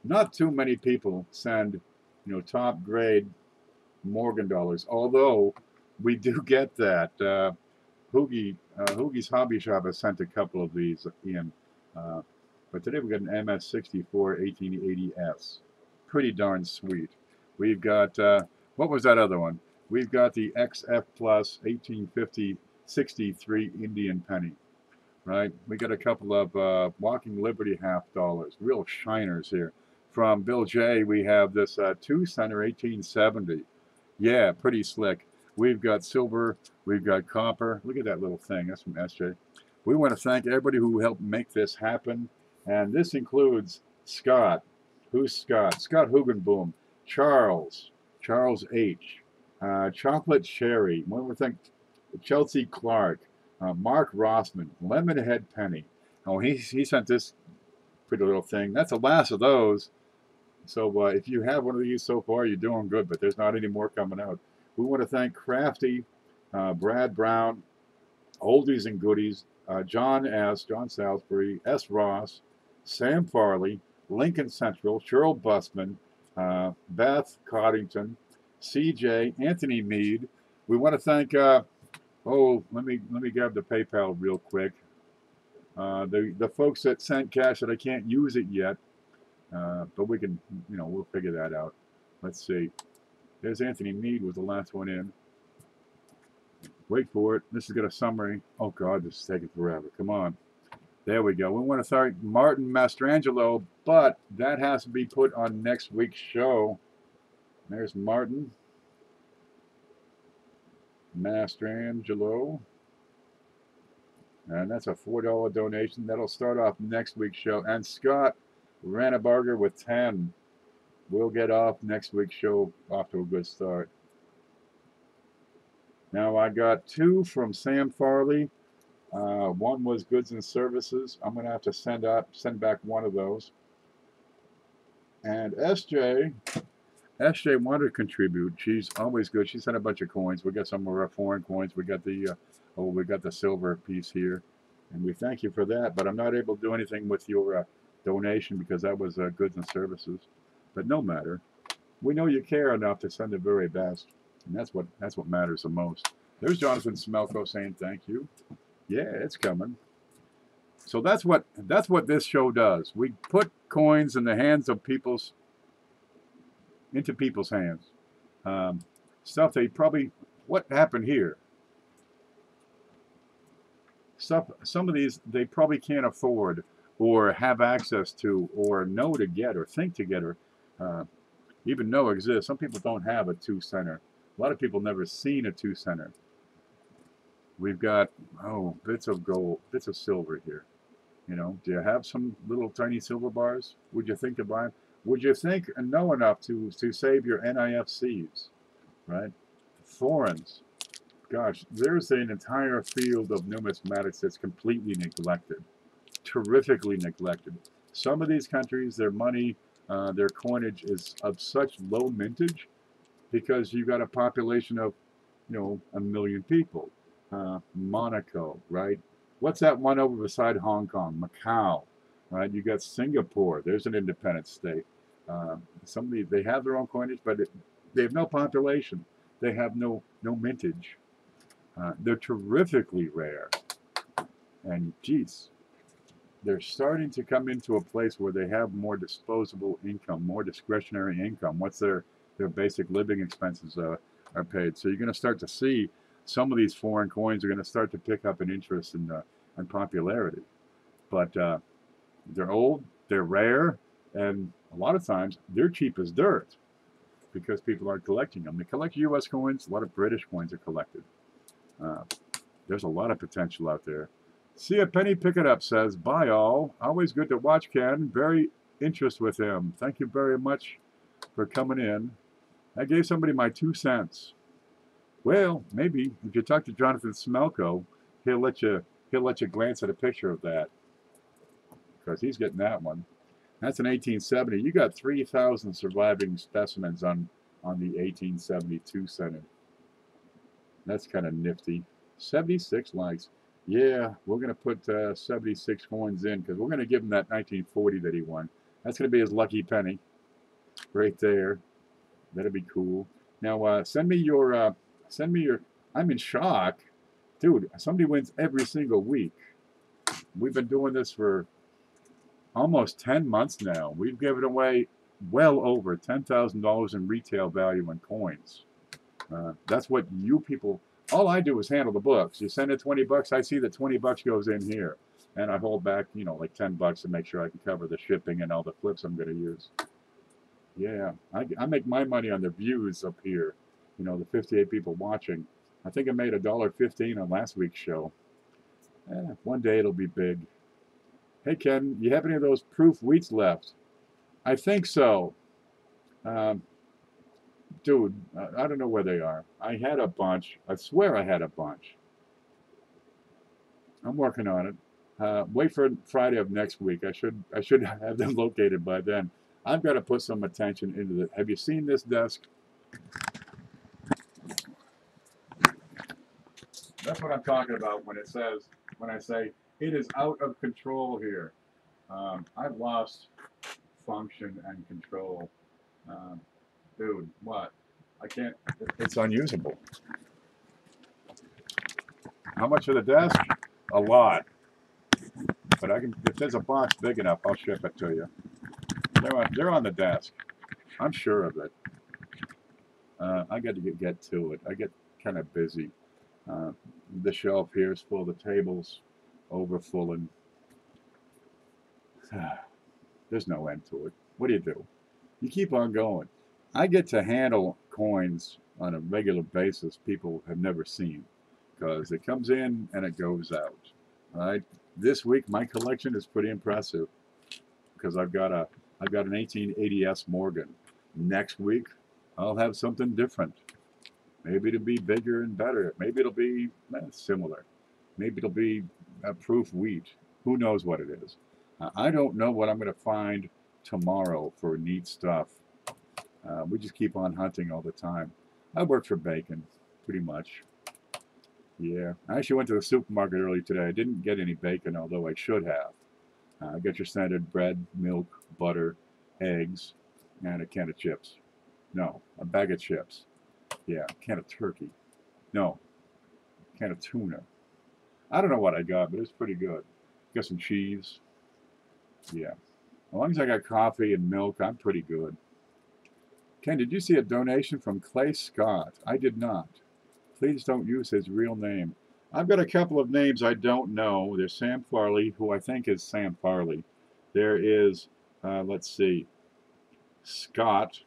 not too many people send, top grade Morgan dollars. Although we do get that. Hoogie's Hobby Shop has sent a couple of these in. But today we got an MS64 1880S. Pretty darn sweet. We've got, what was that other one? We've got the XF Plus 1850 63 Indian penny. Right? We got a couple of Walking Liberty $half, real shiners here. From Bill J, we have this 2-center 1870. Yeah, pretty slick. We've got silver, we've got copper. Look at that little thing. That's from SJ. We want to thank everybody who helped make this happen. And this includes Scott. Who's Scott? Scott Hugenboom. Charles H. Chocolate Cherry. We want to thank Chelsea Clark. Mark Rossman. Lemonhead Penny. Oh, he sent this pretty little thing. That's the last of those. So if you have one of these so far, you're doing good, but there's not any more coming out. We want to thank Crafty, Brad Brown, Oldies and Goodies, John Salisbury, S. Ross, Sam Farley, Lincoln Central, Cheryl Busman, Beth Coddington, CJ, Anthony Mead. We want to thank, let me grab the PayPal real quick. The folks that sent cash that I can't use it yet. But we can, we'll figure that out. Let's see. There's Anthony Mead was the last one in. Wait for it. This has got a summary. Oh, God, this is taking forever. Come on. There we go. We want to thank Martin Mastrangelo, but that has to be put on next week's show. There's Martin Mastrangelo. And that's a $4 donation. That'll start off next week's show. And Scott Ranabarger with 10. We'll get off next week's show off to a good start. Now I got 2 from Sam Farley. One was goods and services. I'm going to have to send back one of those. And SJ wanted to contribute. She's always good. She sent a bunch of coins. We got some of our foreign coins. We got the silver piece here, and we thank you for that. But I'm not able to do anything with your donation because that was goods and services. But no matter. We know you care enough to send the very best, and that's what matters the most. There's Jonathan Smelko saying thank you. Yeah, it's coming. So that's what this show does. We put coins in the hands of into people's hands. Stuff they probably, what happened here? Some of these they probably can't afford or have access to or know to get or think to get or even know exists. Some people don't have a 2-center. A lot of people never seen a 2-center. We've got, bits of gold, bits of silver here. You know, do you have some little tiny silver bars? Would you think to buy them? Would you think and know enough to save your NIFCs, right? Foreigns. Gosh, there's an entire field of numismatics that's completely neglected, terrifically neglected. Some of these countries, their money, their coinage is of such low mintage because you've got a population of, 1 million people. Monaco, right? What's that one over beside Hong Kong? Macau, right? You got Singapore. There's an independent state. They have their own coinage, but they have no population. They have no mintage. They're terrifically rare. And geez, they're starting to come into a place where they have more disposable income, more discretionary income. What's their basic living expenses are paid. So you're going to start to see some of these foreign coins are going to start to pick up an interest in popularity. But they're old, they're rare, and a lot of times they're cheap as dirt because people aren't collecting them. They collect U.S. coins. A lot of British coins are collected. There's a lot of potential out there. See a Penny Pick It Up says, bye all. Always good to watch Ken. Very interest with him. Thank you very much for coming in. I gave somebody my 2 cents. Well, maybe if you talk to Jonathan Smelko, he'll let you glance at a picture of that because he's getting that one. That's an 1870. You got 3,000 surviving specimens on the 1872 center. That's kind of nifty. 76 likes. Yeah, we're going to put 76 coins in because we're going to give him that 1940 that he won. That's going to be his lucky penny right there. That'd be cool. Now, send me your, I'm in shock. Dude, somebody wins every single week. We've been doing this for almost 10 months now. We've given away well over $10,000 in retail value in coins. That's what you people, all I do is handle the books. You send it 20 bucks, I see that 20 bucks goes in here. And I hold back, like 10 bucks to make sure I can cover the shipping and all the flips I'm going to use. Yeah, I make my money on the views up here. The 58 people watching. I think I made $1.15 on last week's show. One day it'll be big. Hey Ken, you have any of those proof wheats left? I think so. Dude, I don't know where they are. I had a bunch. I swear I had a bunch. I'm working on it. Wait for Friday of next week. I should have them located by then. I've got to put some attention into it. Have you seen this desk? That's what I'm talking about when I say it is out of control here. I've lost function and control. Dude, what? I can't, it's unusable. How much for the desk? A lot. But if there's a box big enough, I'll ship it to you. They're on the desk. I'm sure of it. I got to get to it. I get kind of busy. The shelf here is full of the tables, overfull, and there's no end to it. What do? You keep on going. I get to handle coins on a regular basis people have never seen because it comes in and it goes out. All right. This week my collection is pretty impressive because I've got an 1880s Morgan. Next week I'll have something different. Maybe it'll be bigger and better. Maybe it'll be similar. Maybe it'll be a proof wheat. Who knows what it is? I don't know what I'm going to find tomorrow for neat stuff. We just keep on hunting all the time. I work for bacon, pretty much. Yeah, I actually went to the supermarket early today. I didn't get any bacon, although I should have. Get your standard bread, milk, butter, eggs, and a can of chips. No, a bag of chips. Yeah, a can of turkey. No, a can of tuna. I don't know what I got, but it's pretty good. Got some cheese. Yeah. As long as I got coffee and milk, I'm pretty good. Ken, did you see a donation from Clay Scott? I did not. Please don't use his real name. I've got a couple of names I don't know. There's Sam Farley, who I think is Sam Farley. There is, let's see, Scott.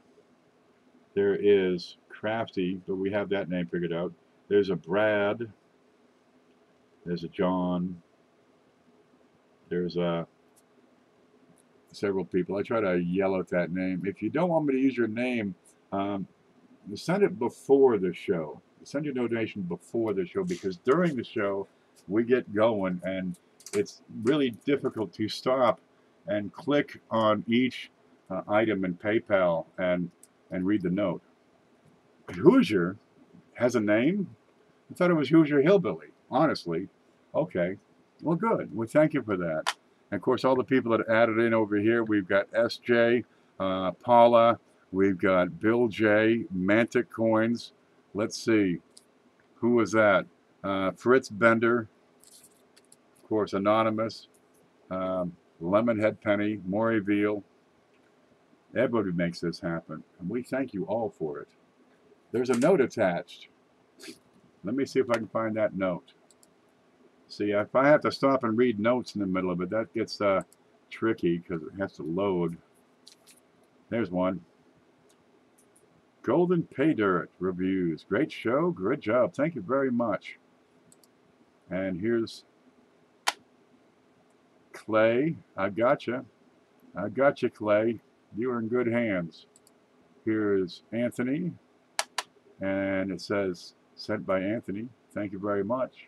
There is Crafty, but we have that name figured out. There's a Brad. There's a John. There's several people. I try to yell at that name. If you don't want me to use your name, send it before the show. Send your donation before the show, because during the show we get going and it's really difficult to stop and click on each item in PayPal and read the note. Hoosier has a name? I thought it was Hoosier Hillbilly, honestly. Okay, well, good. Well, thank you for that. And of course, all the people that added in over here, we've got SJ, Paula, we've got Bill J, Mantic Coins. Let's see, who was that? Fritz Bender, of course, Anonymous, Lemonhead Penny, Maury Veal. Everybody makes this happen, and we thank you all for it. There's a note attached. Let me see if I can find that note. See, if I have to stop and read notes in the middle of it, that gets tricky because it has to load. There's one. Golden Pay Dirt reviews. Great show. Good job. Thank you very much. And here's Clay. I gotcha. I gotcha, Clay. You are in good hands. Here's Anthony. And it says, sent by Anthony. Thank you very much.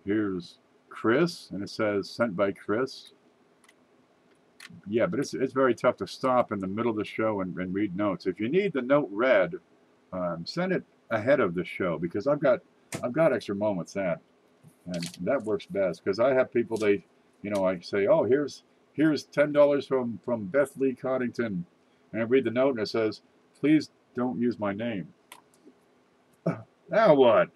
Here's Chris. And it says, sent by Chris. Yeah, but it's very tough to stop in the middle of the show and read notes. If you need the note read, send it ahead of the show, because I've got extra moments and that works best, because I have people, I say, oh, here's $10 from Beth Lee Coddington, and I read the note and it says, please don't use my name. Now what?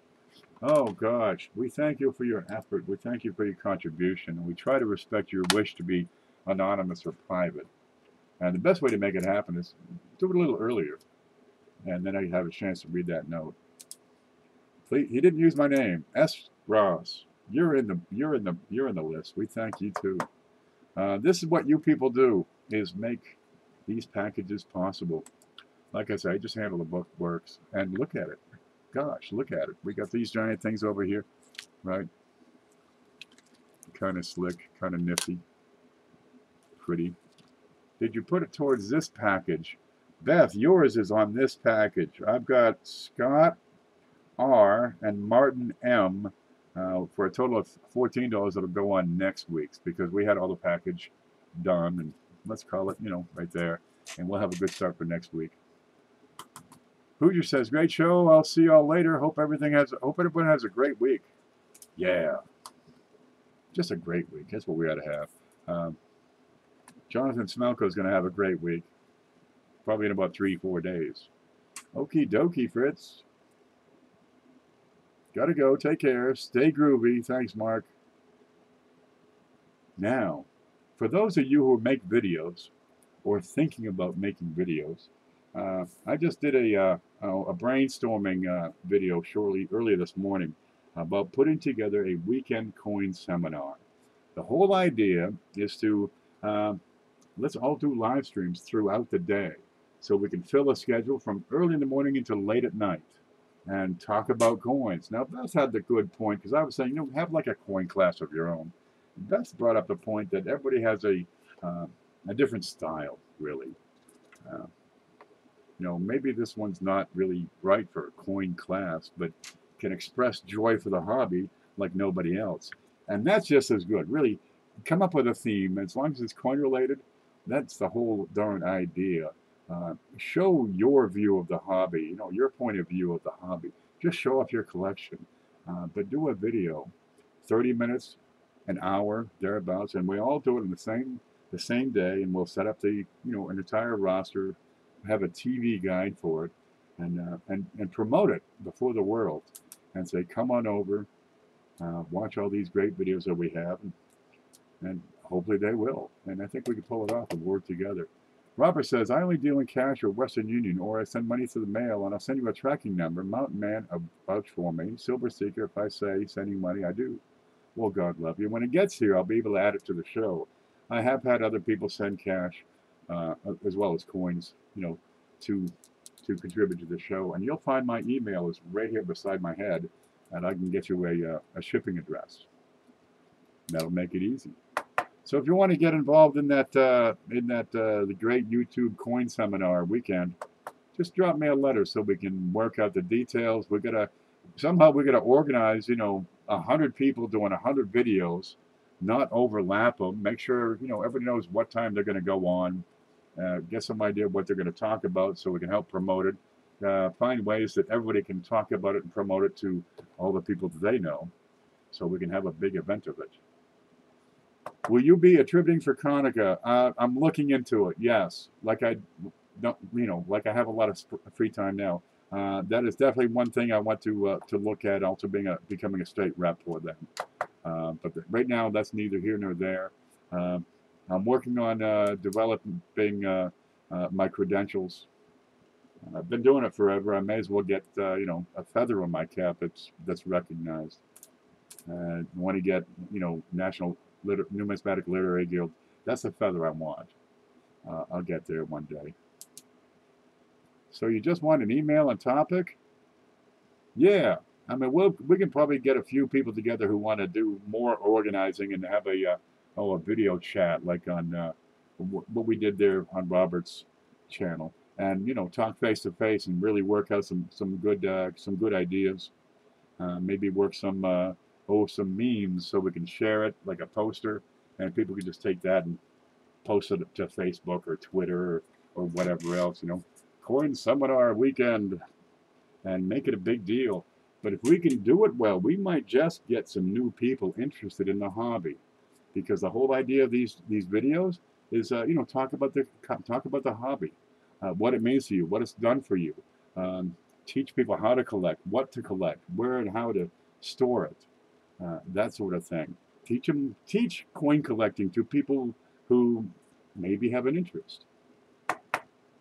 Oh gosh, we thank you for your effort. We thank you for your contribution, and we try to respect your wish to be anonymous or private. And the best way to make it happen is do it a little earlier, and then I have a chance to read that note. Please, he didn't use my name. S. Ross, you're in the list. We thank you too. This is what you people do, is make these packages possible. Like I say, I just handle the book works, and look at it. Gosh, look at it. We got these giant things over here, right? Kind of slick, kind of nifty. Pretty. Did you put it towards this package? Beth, yours is on this package. I've got Scott R and Martin M for a total of $14 that'll go on next week's, because we had all the package done, and let's call it, right there, and we'll have a good start for next week. Hoosier says, great show. I'll see y'all later. Hope everyone has a great week. Yeah. Just a great week. That's what we ought to have. Jonathan Smelko is going to have a great week. Probably in about 3-4 days. Okie dokie, Fritz. Gotta go. Take care. Stay groovy. Thanks, Mark. Now, for those of you who make videos or thinking about making videos, I just did a brainstorming video earlier this morning about putting together a weekend coin seminar. The whole idea is to let's all do live streams throughout the day, so we can fill a schedule from early in the morning until late at night and talk about coins. Now, Beth had the good point, because I was saying, have like a coin class of your own. Beth brought up the point that everybody has a different style, really. Maybe this one's not really right for a coin class, but can express joy for the hobby like nobody else. And that's just as good. Really, come up with a theme. As long as it's coin related, that's the whole darn idea. Show your view of the hobby, you know, your point of view of the hobby. Just show off your collection. But do a video, 30 minutes, an hour, thereabouts, and we all do it in the same day, and we'll set up the, you know, an entire roster, have a TV guide for it, and promote it before the world, and say, come on over, watch all these great videos that we have, and hopefully they will. And I think we can pull it off and work together. Robert says, I only deal in cash or Western Union, or I send money through the mail, and I'll send you a tracking number. Mountain Man, vouch for me. Silver Seeker, if I say sending money, I do. Well, God love you. When it gets here, I'll be able to add it to the show. I have had other people send cash, as well as coins, you know, to contribute to the show. And you'll find my email is right here beside my head, and I can get you a shipping address. That'll make it easy. So if you want to get involved in that the great YouTube coin seminar weekend, just drop me a letter so we can work out the details. Somehow we're gonna organize, you know, 100 people doing 100 videos, not overlap them. Make sure, you know, everybody knows what time they're gonna go on. Get some idea of what they're gonna talk about so we can help promote it. Find ways that everybody can talk about it and promote it to all the people that they know, so we can have a big event of it. Will you be attributing for Hanukkah? I'm looking into it. Yes, like I don't, you know, like I have a lot of free time now. That is definitely one thing I want to look at. Also, becoming a state rep for them. But right now, that's neither here nor there. I'm working on developing my credentials. I've been doing it forever. I may as well get you know, a feather on my cap that's recognized. I want to get, you know, National Numismatic Literary Guild. That's the feather I want. I'll get there one day. So you just want an email and topic? Yeah. I mean, we can probably get a few people together who want to do more organizing and have a video chat like on what we did there on Robert's channel, and, you know, talk face to face and really work out some good ideas. Maybe work some memes so we can share it like a poster, and people can just take that and post it to Facebook or Twitter or whatever else, you know. Coin Seminar Weekend, and make it a big deal. But if we can do it well, we might just get some new people interested in the hobby, because the whole idea of these videos is, you know, talk about the hobby, what it means to you, what it's done for you, teach people how to collect, what to collect, where and how to store it, that sort of thing. Teach coin collecting to people who maybe have an interest,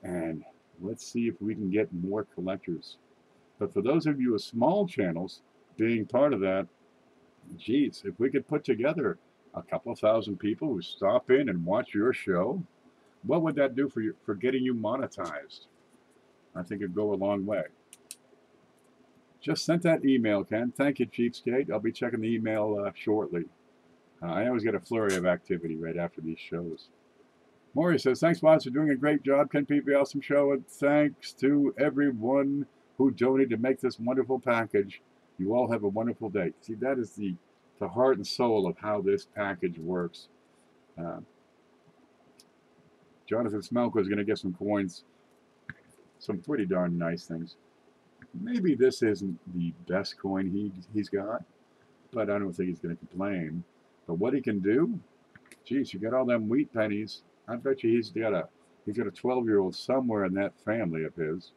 and let's see if we can get more collectors. But for those of you with small channels, being part of that, geez, if we could put together a couple of thousand people who stop in and watch your show, what would that do for getting you monetized? I think it'd go a long way. Just sent that email, Ken. Thank you, Cheapskate. I'll be checking the email shortly. I always get a flurry of activity right after these shows. Maury says, thanks, Boss, for doing a great job. Ken P. Awesome show. And thanks to everyone who donated to make this wonderful package. You all have a wonderful day. See, that is the heart and soul of how this package works. Jonathan Smelko is going to get some coins, some pretty darn nice things. Maybe this isn't the best coin he's got, but I don't think he's going to complain. But what he can do, geez, you got all them wheat pennies. I bet you he's got a 12-year-old somewhere in that family of his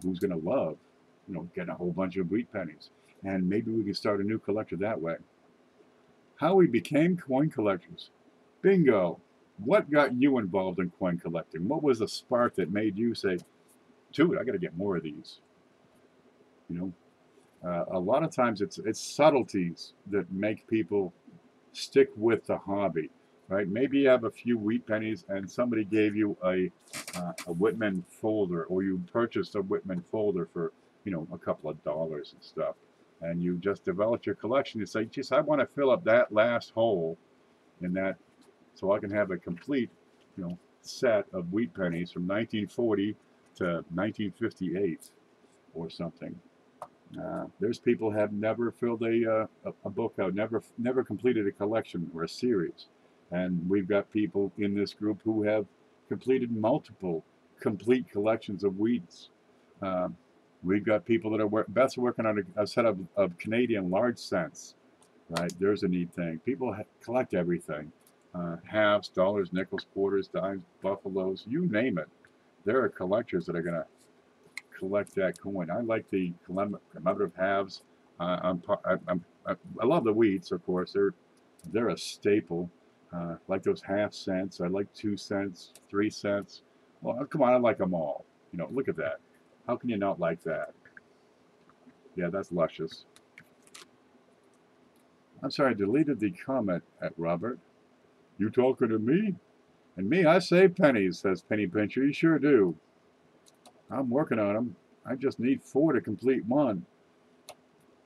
who's going to love, you know, getting a whole bunch of wheat pennies. And maybe we can start a new collector that way. How we became coin collectors. Bingo. What got you involved in coin collecting? What was the spark that made you say, dude, I got to get more of these? You know, a lot of times it's subtleties that make people stick with the hobby, right? Maybe you have a few wheat pennies and somebody gave you a Whitman folder, or you purchased a Whitman folder for, you know, a couple of dollars and stuff, and you just developed your collection. You say, geez, I want to fill up that last hole in that, so I can have a complete, you know, set of wheat pennies from 1940 to 1958 or something. There's people have never filled a book out, never completed a collection or a series, and we've got people in this group who have completed multiple complete collections of weeds. Um, we've got people that are Beth's working on a set of Canadian large cents. Right, there's a neat thing. People collect everything, halves, dollars, nickels, quarters, dimes, buffaloes, you name it. There are collectors that are going to collect that coin. I like the commemorative halves. I love the wheats, of course. They're a staple. Like those half cents. I like 2 cents, 3 cents. Well, come on, I like them all. You know, look at that. How can you not like that? Yeah, that's luscious. I'm sorry, I deleted the comment at Robert. You talking to me? And me, I save pennies, says Penny Pincher. You sure do. I'm working on them. I just need 4 to complete 1.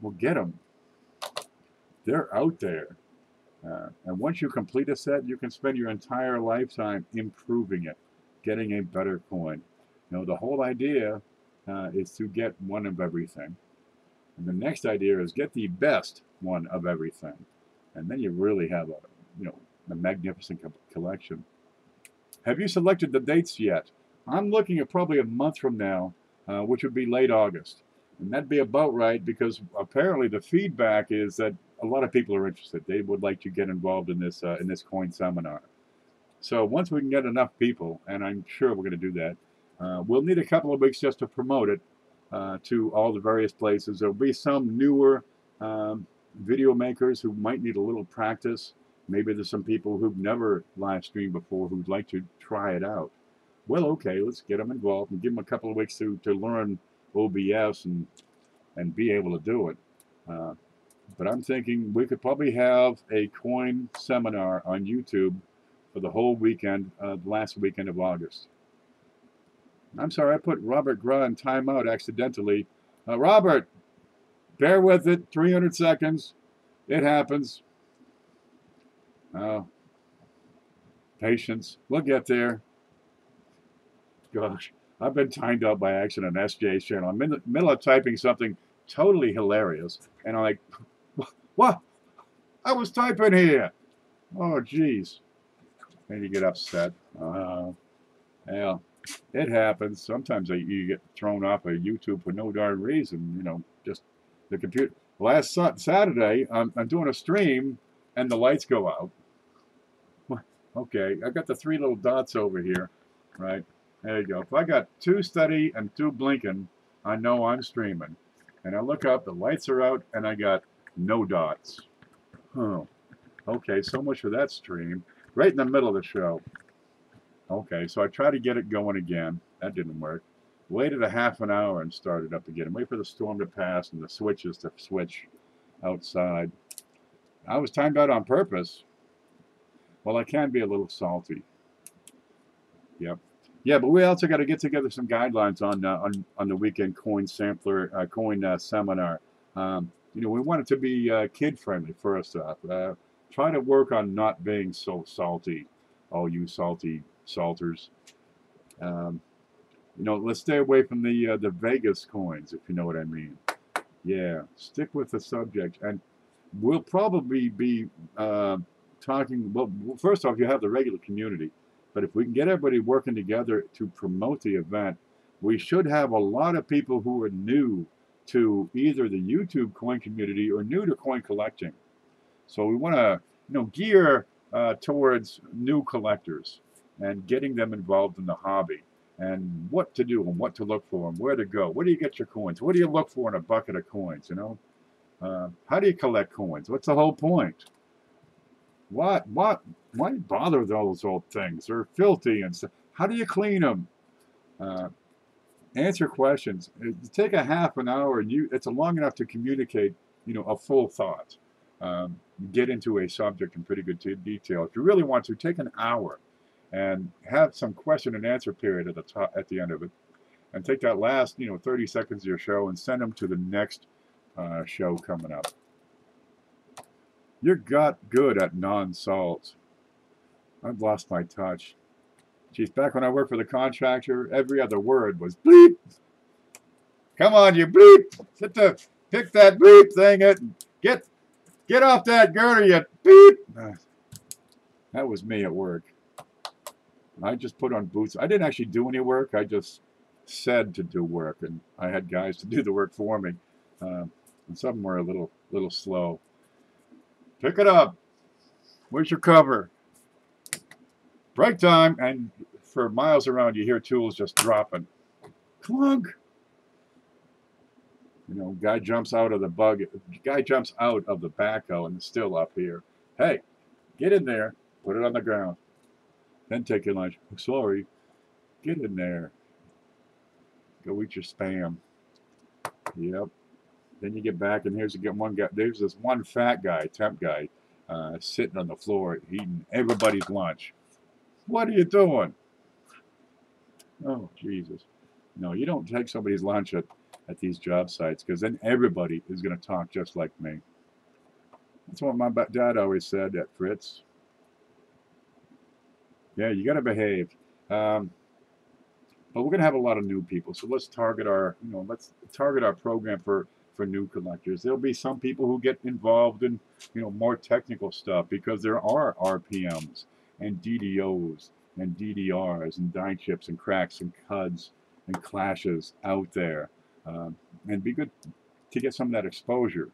We'll get them. They're out there. And once you complete a set, you can spend your entire lifetime improving it, getting a better coin. You know, the whole idea is to get one of everything. And the next idea is get the best one of everything. And then you really have a magnificent collection. Have you selected the dates yet? I'm looking at probably a month from now, which would be late August. And that'd be about right, because apparently the feedback is that a lot of people are interested. They would like to get involved in this coin seminar. So once we can get enough people, and I'm sure we're going to do that, we'll need a couple of weeks just to promote it to all the various places. There'll be some newer video makers who might need a little practice. Maybe there's some people who've never live streamed before who'd like to try it out. Well, okay, let's get them involved and give them a couple of weeks to learn OBS and be able to do it. But I'm thinking we could probably have a coin seminar on YouTube for the whole weekend, the last weekend of August. I'm sorry, I put Robert Gra in timeout accidentally. Robert, bear with it, 300 seconds. It happens. Patience. We'll get there. Gosh, I've been timed out by accident on SJ's channel. I'm in the middle of typing something totally hilarious, and I'm like, what? I was typing here. Oh, geez. And you get upset. Yeah, it happens. Sometimes you get thrown off of YouTube for no darn reason. You know, just the computer. Last Saturday, I'm doing a stream, and the lights go out. Okay, I got the 3 little dots over here, right? There you go. If I got 2 steady and 2 blinking, I know I'm streaming. And I look up, the lights are out, and I got no dots. Oh, okay, so much for that stream. Right in the middle of the show. Okay, so I tried to get it going again. That didn't work. Waited a half an hour and started up again. Wait for the storm to pass and the switches to switch outside. I was timed out on purpose. Well, I can be a little salty. Yep. Yeah, but we also got to get together some guidelines on the weekend coin sampler, seminar. You know, we want it to be kid friendly first off. Try to work on not being so salty, all you salty salters. You know, let's stay away from the Vegas coins, if you know what I mean. Yeah, stick with the subject, and we'll probably be talking. Well, first off, you have the regular community. But if we can get everybody working together to promote the event, we should have a lot of people who are new to either the YouTube coin community or new to coin collecting. So we want to, gear towards new collectors and getting them involved in the hobby and what to do and what to look for and where to go. Where do you get your coins? What do you look for in a bucket of coins? How do you collect coins? What's the whole point? Why bother those old things? They're filthy and stuff. How do you clean them? Answer questions. Take a half an hour, and it's long enough to communicate, a full thought. Get into a subject in pretty good detail. If you really want to, take an hour and have some question and answer period at the end of it, and take that last 30 seconds of your show and send them to the next show coming up. You're good at non-salt. I've lost my touch. Geez, back when I worked for the contractor, every other word was bleep. Come on, you bleep. Pick that beep thing it. Get off that girder, you beep. That was me at work. I just put on boots. I didn't actually do any work. I just said to do work, and I had guys to do the work for me. And some were a little slow. Pick it up. Where's your cover? Break time, and for miles around, you hear tools just dropping. Clunk. You know, guy jumps out of the backhoe and it's still up here. Hey, get in there. Put it on the ground. Then take your lunch. Sorry. Get in there. Go eat your spam. Yep. Then you get back, and here's one guy. There's this one fat guy, temp guy, sitting on the floor eating everybody's lunch. What are you doing? Oh, Jesus. No, you don't take somebody's lunch at these job sites, because then everybody is going to talk just like me. That's what my dad always said at Fritz. Yeah, you got to behave. But we're going to have a lot of new people, so let's target our program for new collectors. There'll be some people who get involved in more technical stuff, because there are RPMs and DDOs and DDRs and die chips and cracks and cuds and clashes out there, and be good to get some of that exposure.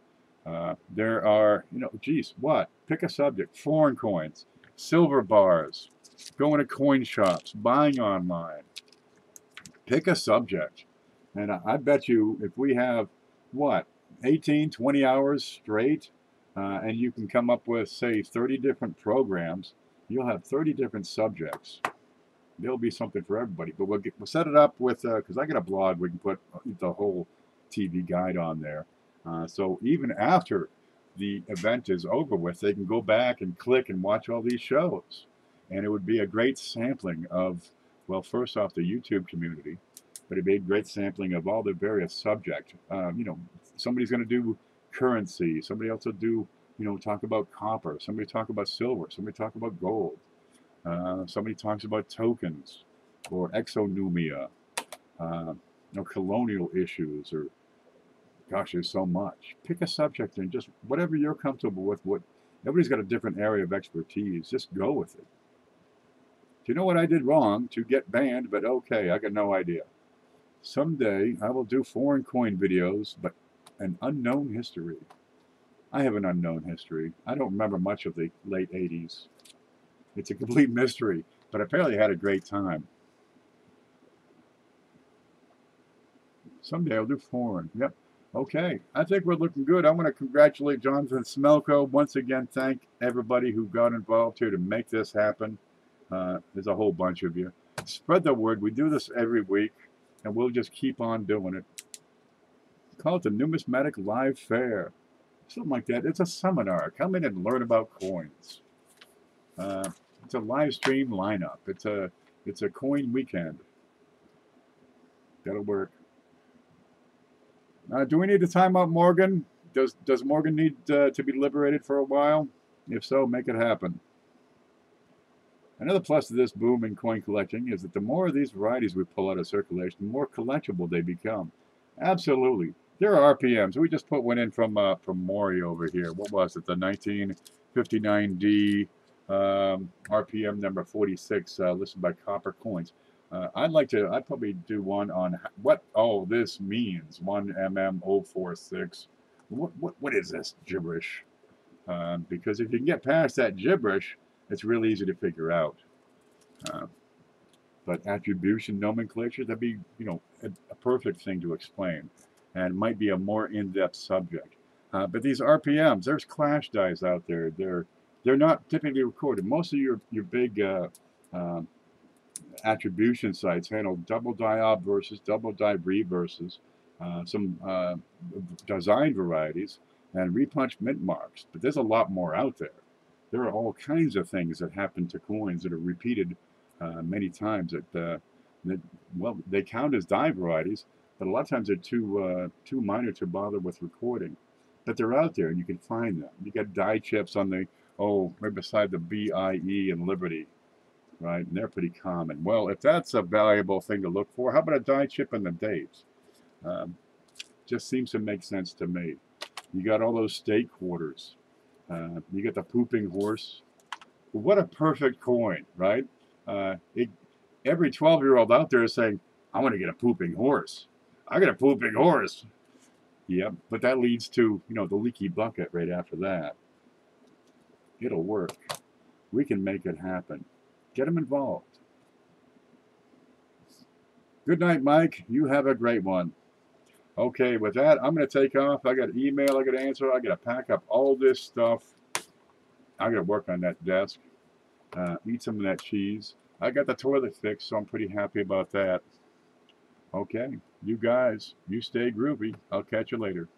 There are, pick a subject: foreign coins, silver bars, going to coin shops, buying online. Pick a subject, and I bet you if we have 18, 20 hours straight, and you can come up with, say, 30 different programs, you'll have 30 different subjects. There'll be something for everybody. But we'll set it up with, because I got a blog, we can put the whole TV guide on there. So even after the event is over with, they can go back and click and watch all these shows. And it would be a great sampling of, well, first off, the YouTube community, but it'd be a great sampling of all the various subjects. Somebody's going to do currency. Somebody else will do, talk about copper. Somebody talk about silver. Somebody talk about gold. Somebody talks about tokens or exonumia, colonial issues, or gosh, there's so much. Pick a subject and just whatever you're comfortable with. Everybody's got a different area of expertise. Just go with it. Do you know what I did wrong to get banned? But okay, I got no idea. Someday I will do foreign coin videos, but an unknown history. I have an unknown history. I don't remember much of the late 80s. It's a complete mystery, but apparently I had a great time. Someday I'll do foreign. Yep. Okay. I think we're looking good. I want to congratulate Jonathan Smelko. Once again, thank everybody who got involved here to make this happen. There's a whole bunch of you. Spread the word. We do this every week, and we'll just keep on doing it. Call it the Numismatic Live Fair. Something like that. It's a seminar. Come in and learn about coins. It's a live stream lineup. It's a coin weekend. That'll work. Do we need to time out Morgan? Does Morgan need to be liberated for a while? If so, make it happen. Another plus to this boom in coin collecting is that the more of these varieties we pull out of circulation, the more collectible they become. Absolutely. There are RPMs. We just put one in from Maury over here. What was it? The 1959D RPM number 46, listed by Copper Coins. I'd probably do one on what all this means. 1mm046. What is this gibberish? Because if you can get past that gibberish, it's really easy to figure out. But attribution nomenclature, that'd be, a perfect thing to explain, and might be a more in-depth subject. But these RPMs, there's clash dies out there. They're not typically recorded. Most of your big attribution sites handle double die obverses, double die reverses, some design varieties, and repunch mint marks. But there's a lot more out there. There are all kinds of things that happen to coins that are repeated many times. They count as die varieties, but a lot of times they're too minor to bother with recording. But they're out there, and you can find them. You got die chips on right beside the BIE and Liberty, right? And they're pretty common. Well, if that's a valuable thing to look for, how about a die chip and the dates? Just seems to make sense to me. You got all those state quarters. You got the pooping horse. What a perfect coin, right? Every 12-year-old out there is saying, I want to get a pooping horse. I got a pooping horse. Yep, but that leads to, the leaky bucket right after that. It'll work. We can make it happen. Get them involved. Good night, Mike. You have a great one. Okay, with that, I'm going to take off. I got an email I got to answer. I got to pack up all this stuff. I got to work on that desk. Eat some of that cheese. I got the toilet fixed, so I'm pretty happy about that. Okay, you guys, you stay groovy. I'll catch you later.